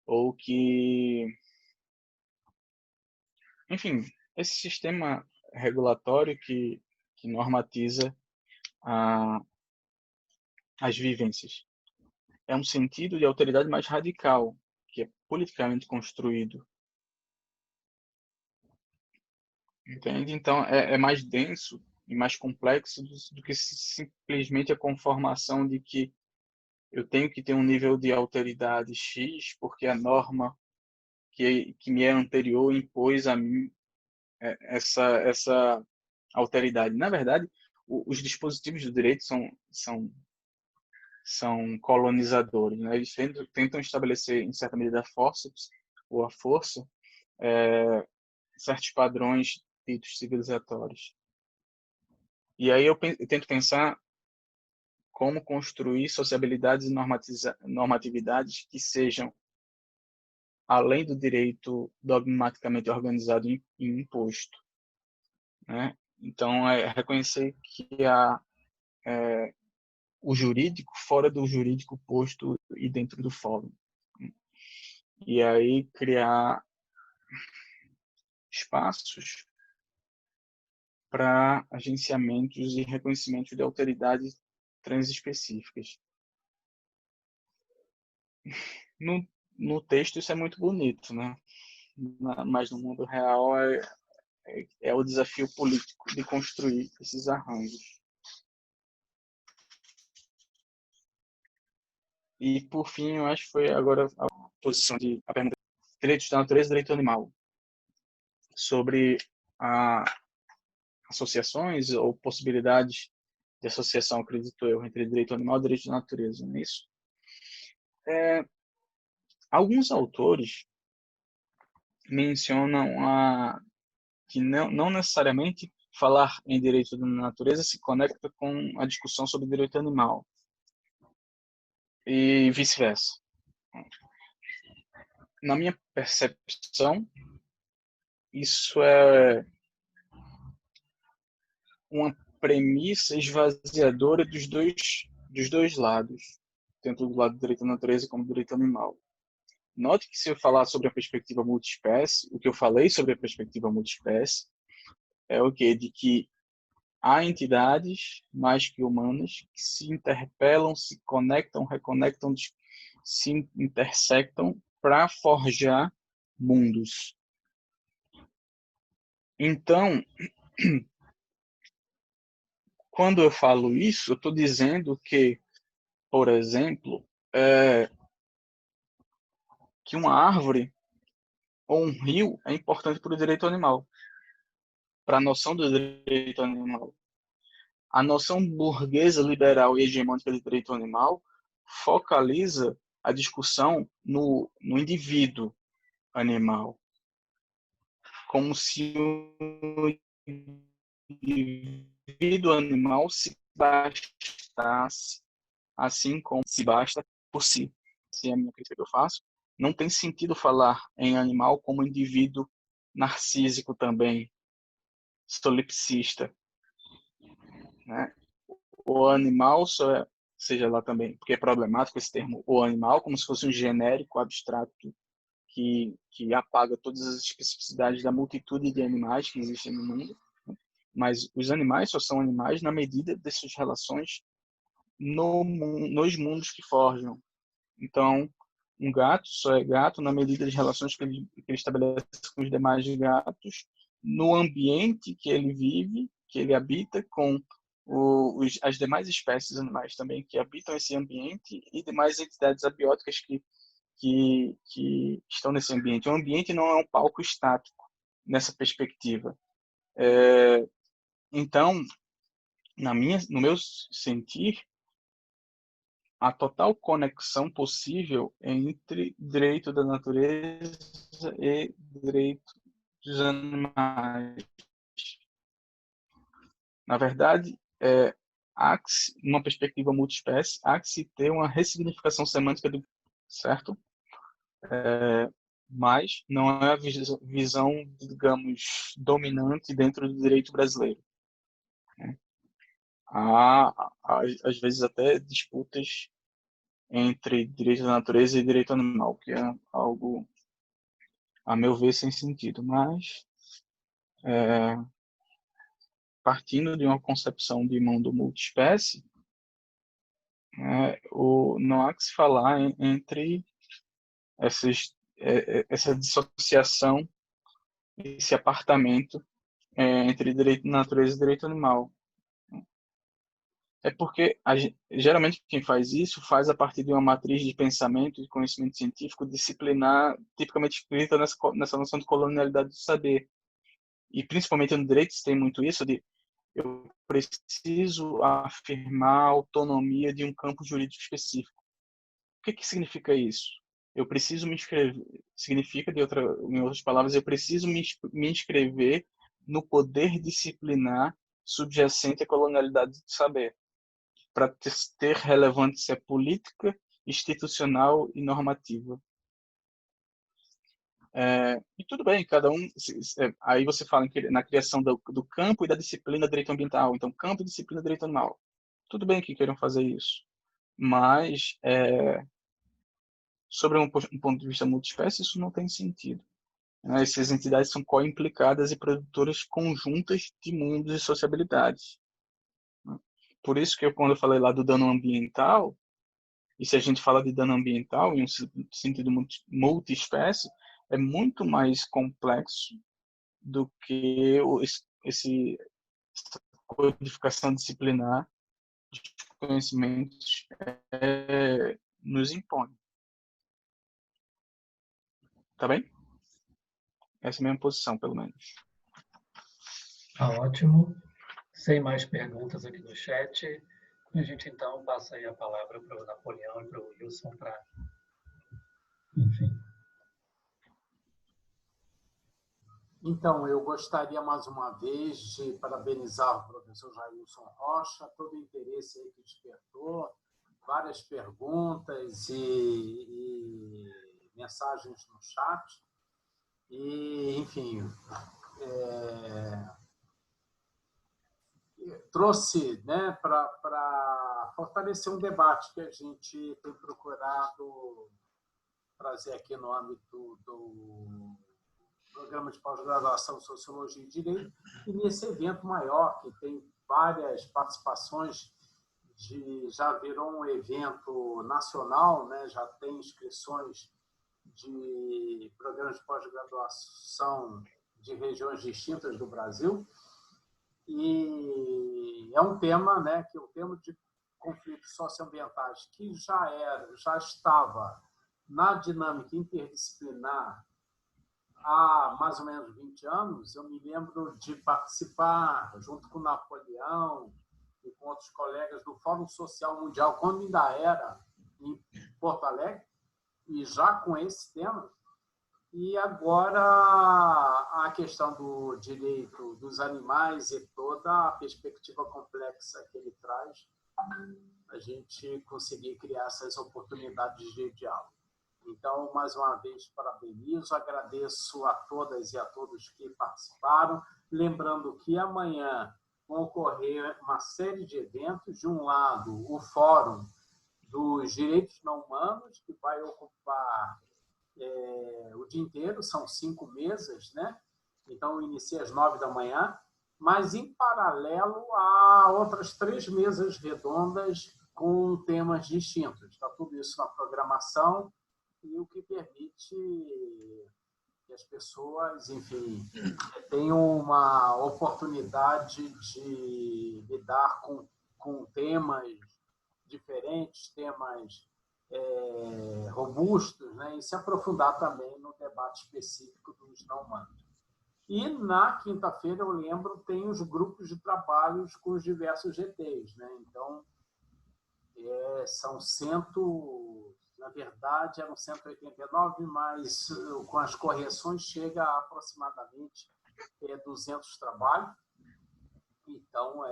Ou que, enfim, esse sistema regulatório que normatiza as vivências. É um sentido de autoridade mais radical, que é politicamente construído. Entende? Então, é mais denso e mais complexo do que simplesmente a conformação de que eu tenho que ter um nível de alteridade X, porque a norma que me é anterior impôs a mim essa alteridade. Na verdade, os dispositivos do direito são colonizadores, né? Eles tentam estabelecer, em certa medida, a forceps ou a força, certos padrões ditos civilizatórios. E aí eu tento pensar como construir sociabilidades e normatividades que sejam além do direito dogmaticamente organizado e imposto, né? Então, reconhecer que há o jurídico fora do jurídico posto e dentro do fórum. E aí criar espaços para agenciamentos e reconhecimento de autoridades transespecíficas. No texto isso é muito bonito, né? Mas no mundo real é o desafio político de construir esses arranjos. E, por fim, eu acho que foi agora a posição de a pergunta direitos da natureza e direito animal, sobre associações ou possibilidades de associação, acredito eu, entre direito animal e direito da natureza, não é isso? Alguns autores mencionam que não necessariamente falar em direito da natureza se conecta com a discussão sobre direito animal e vice-versa. Na minha percepção, isso é uma premissa esvaziadora dos dois lados, tanto do lado do direito da natureza como do direito animal. Note que se eu falar sobre a perspectiva multiespécie, o que eu falei sobre a perspectiva multiespécie é o quê? De que há entidades mais que humanas que se interpelam, se conectam, reconectam, se intersectam para forjar mundos. Então, quando eu falo isso, eu estou dizendo que, por exemplo, que uma árvore ou um rio é importante para o direito animal, para a noção do direito animal. A noção burguesa, liberal e hegemônica de direito animal focaliza a discussão no indivíduo animal, como se o indivíduo animal se bastasse, assim como se basta por si. Se é a minha crítica que eu faço, não tem sentido falar em animal como indivíduo narcísico também, solipsista, né? O animal só seja lá também, porque é problemático esse termo, o animal, como se fosse um genérico abstrato que apaga todas as especificidades da multitude de animais que existem no mundo, mas os animais só são animais na medida dessas relações nos mundos que forjam. Então, um gato só é gato na medida das relações que ele estabelece com os demais gatos, no ambiente que ele vive, que ele habita, com as demais espécies animais também que habitam esse ambiente e demais entidades abióticas que estão nesse ambiente. O ambiente não é um palco estático nessa perspectiva. Então, no meu sentir, a total conexão possível entre direito da natureza e direito dos animais. Na verdade, há-se, numa perspectiva multiespécie, há-se ter uma ressignificação semântica do certo? Mas não é a visão, digamos, dominante dentro do direito brasileiro. Há, às vezes, até disputas entre direito da natureza e direito animal, que é algo, a meu ver, sem sentido. Mas, partindo de uma concepção de mundo multiespécie, não há que se falar entre essa dissociação, esse apartamento entre direito da natureza e direito animal. É porque, geralmente, quem faz isso faz a partir de uma matriz de pensamento e conhecimento científico disciplinar, tipicamente escrita nessa noção de colonialidade do saber. E, principalmente no direito, se tem muito isso de eu preciso afirmar a autonomia de um campo jurídico específico. O que significa isso? Eu preciso me inscrever, significa, em outras palavras, eu preciso me inscrever no poder disciplinar subjacente à colonialidade do saber, para ter relevância política, institucional e normativa. E tudo bem, cada um. Aí você fala na criação do campo e da disciplina direito ambiental. Então, campo e disciplina direito animal. Tudo bem que queiram fazer isso, mas sobre um ponto de vista multiespécie, isso não tem sentido. Essas entidades são co-implicadas e produtoras conjuntas de mundos e sociabilidades. Por isso que quando eu falei lá do dano ambiental, e se a gente fala de dano ambiental em um sentido multiespécie, é muito mais complexo do que essa codificação disciplinar de conhecimentos nos impõe. Tá bem? Essa é a minha posição, pelo menos. Tá ótimo. Sem mais perguntas aqui no chat, a gente então passa aí a palavra para o Napoleão e para o Wilson para, enfim. Então, eu gostaria mais uma vez de parabenizar o professor Jailson Rocha, todo o interesse aí que despertou, várias perguntas e mensagens no chat. E, enfim, trouxe, né, para fortalecer um debate que a gente tem procurado trazer aqui no âmbito do Programa de Pós-Graduação em Sociologia e Direito, e nesse evento maior, que tem várias participações, já virou um evento nacional, né? Já tem inscrições de programas de pós-graduação de regiões distintas do Brasil, e é um tema, né, que é o tema de conflitos socioambientais, que já estava na dinâmica interdisciplinar há mais ou menos 20 anos. Eu me lembro de participar, junto com o Napoleão e com outros colegas, do Fórum Social Mundial, quando ainda era em Porto Alegre, e já com esse tema. E agora a questão do direito dos animais e toda a perspectiva complexa que ele traz, a gente conseguir criar essas oportunidades de diálogo. Então, mais uma vez, parabenizo, agradeço a todas e a todos que participaram, lembrando que amanhã vão ocorrer uma série de eventos. De um lado, o Fórum dos Direitos Não Humanos, que vai ocupar o dia inteiro, são 5 mesas, né? Então, inicia às 9 da manhã, mas, em paralelo, há outras 3 mesas redondas com temas distintos. Está tudo isso na programação, e o que permite que as pessoas, enfim, tenham uma oportunidade de lidar com temas diferentes, temas robustos, né? E se aprofundar também no debate específico dos não-humanos. E, na quinta-feira, eu lembro, tem os grupos de trabalhos com os diversos GTs, né? Então, são na verdade, eram 189, mas com as correções chega a aproximadamente 200 trabalhos. Então,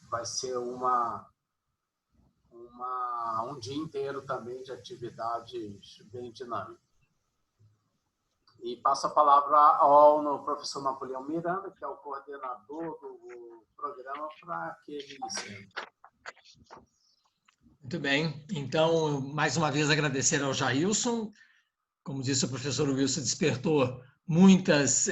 vai ser um dia inteiro também de atividades bem dinâmicas. E passo a palavra ao professor Napoleão Miranda, que é o coordenador do programa, para que ele inicie. Muito bem. Então, mais uma vez, agradecer ao Jailson. Como disse o professor Wilson, despertou muitas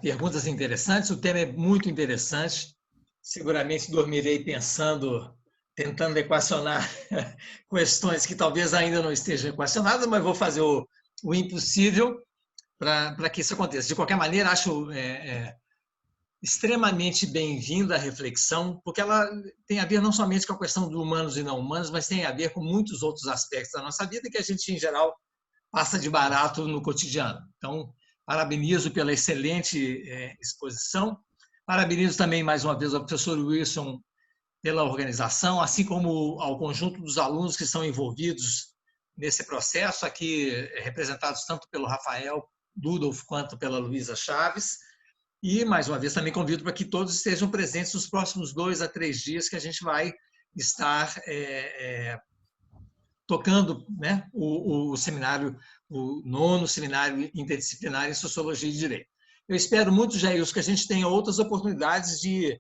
perguntas interessantes. O tema é muito interessante. Seguramente dormirei pensando, tentando equacionar questões que talvez ainda não estejam equacionadas, mas vou fazer o impossível para que isso aconteça. De qualquer maneira, acho extremamente bem-vinda a reflexão, porque ela tem a ver não somente com a questão do humanos e não humanos, mas tem a ver com muitos outros aspectos da nossa vida que a gente, em geral, passa de barato no cotidiano. Então, parabenizo pela excelente exposição. Parabenizo também, mais uma vez, ao professor Wilson pela organização, assim como ao conjunto dos alunos que estão envolvidos nesse processo, aqui representados tanto pelo Rafael Dudolf quanto pela Luísa Chaves. E, mais uma vez, também convido para que todos estejam presentes nos próximos 2 a 3 dias que a gente vai estar tocando, né, o seminário, o 9º Seminário Interdisciplinar em Sociologia e Direito. Eu espero muito, Jailson, que a gente tenha outras oportunidades de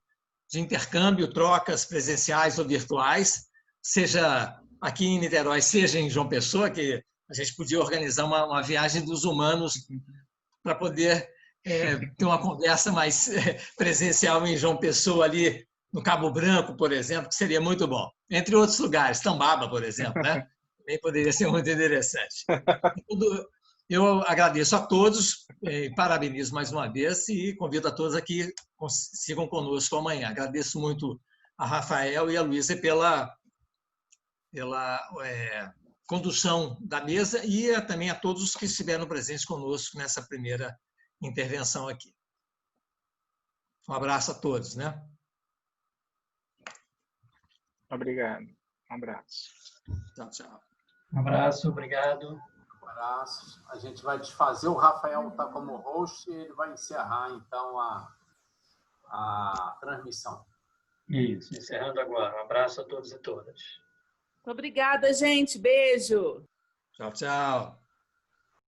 intercâmbio, trocas presenciais ou virtuais, seja aqui em Niterói, seja em João Pessoa, que a gente podia organizar uma viagem dos humanos para poder ter uma conversa mais presencial em João Pessoa, ali no Cabo Branco, por exemplo, que seria muito bom. Entre outros lugares, Tambaba, por exemplo, né? Também poderia ser muito interessante. Eu agradeço a todos, parabenizo mais uma vez e convido a todos a que sigam conosco amanhã. Agradeço muito a Rafael e a Luísa pela condução da mesa e também a todos os que estiveram presentes conosco nessa primeira intervenção aqui. Um abraço a todos, né? Obrigado. Um abraço. Tchau, tchau. Um abraço, obrigado. Um abraço. A gente vai desfazer, o Rafael está como host e ele vai encerrar, então, a transmissão. Isso, encerrando agora. Um abraço a todos e todas. Obrigada, gente. Beijo. Tchau, tchau.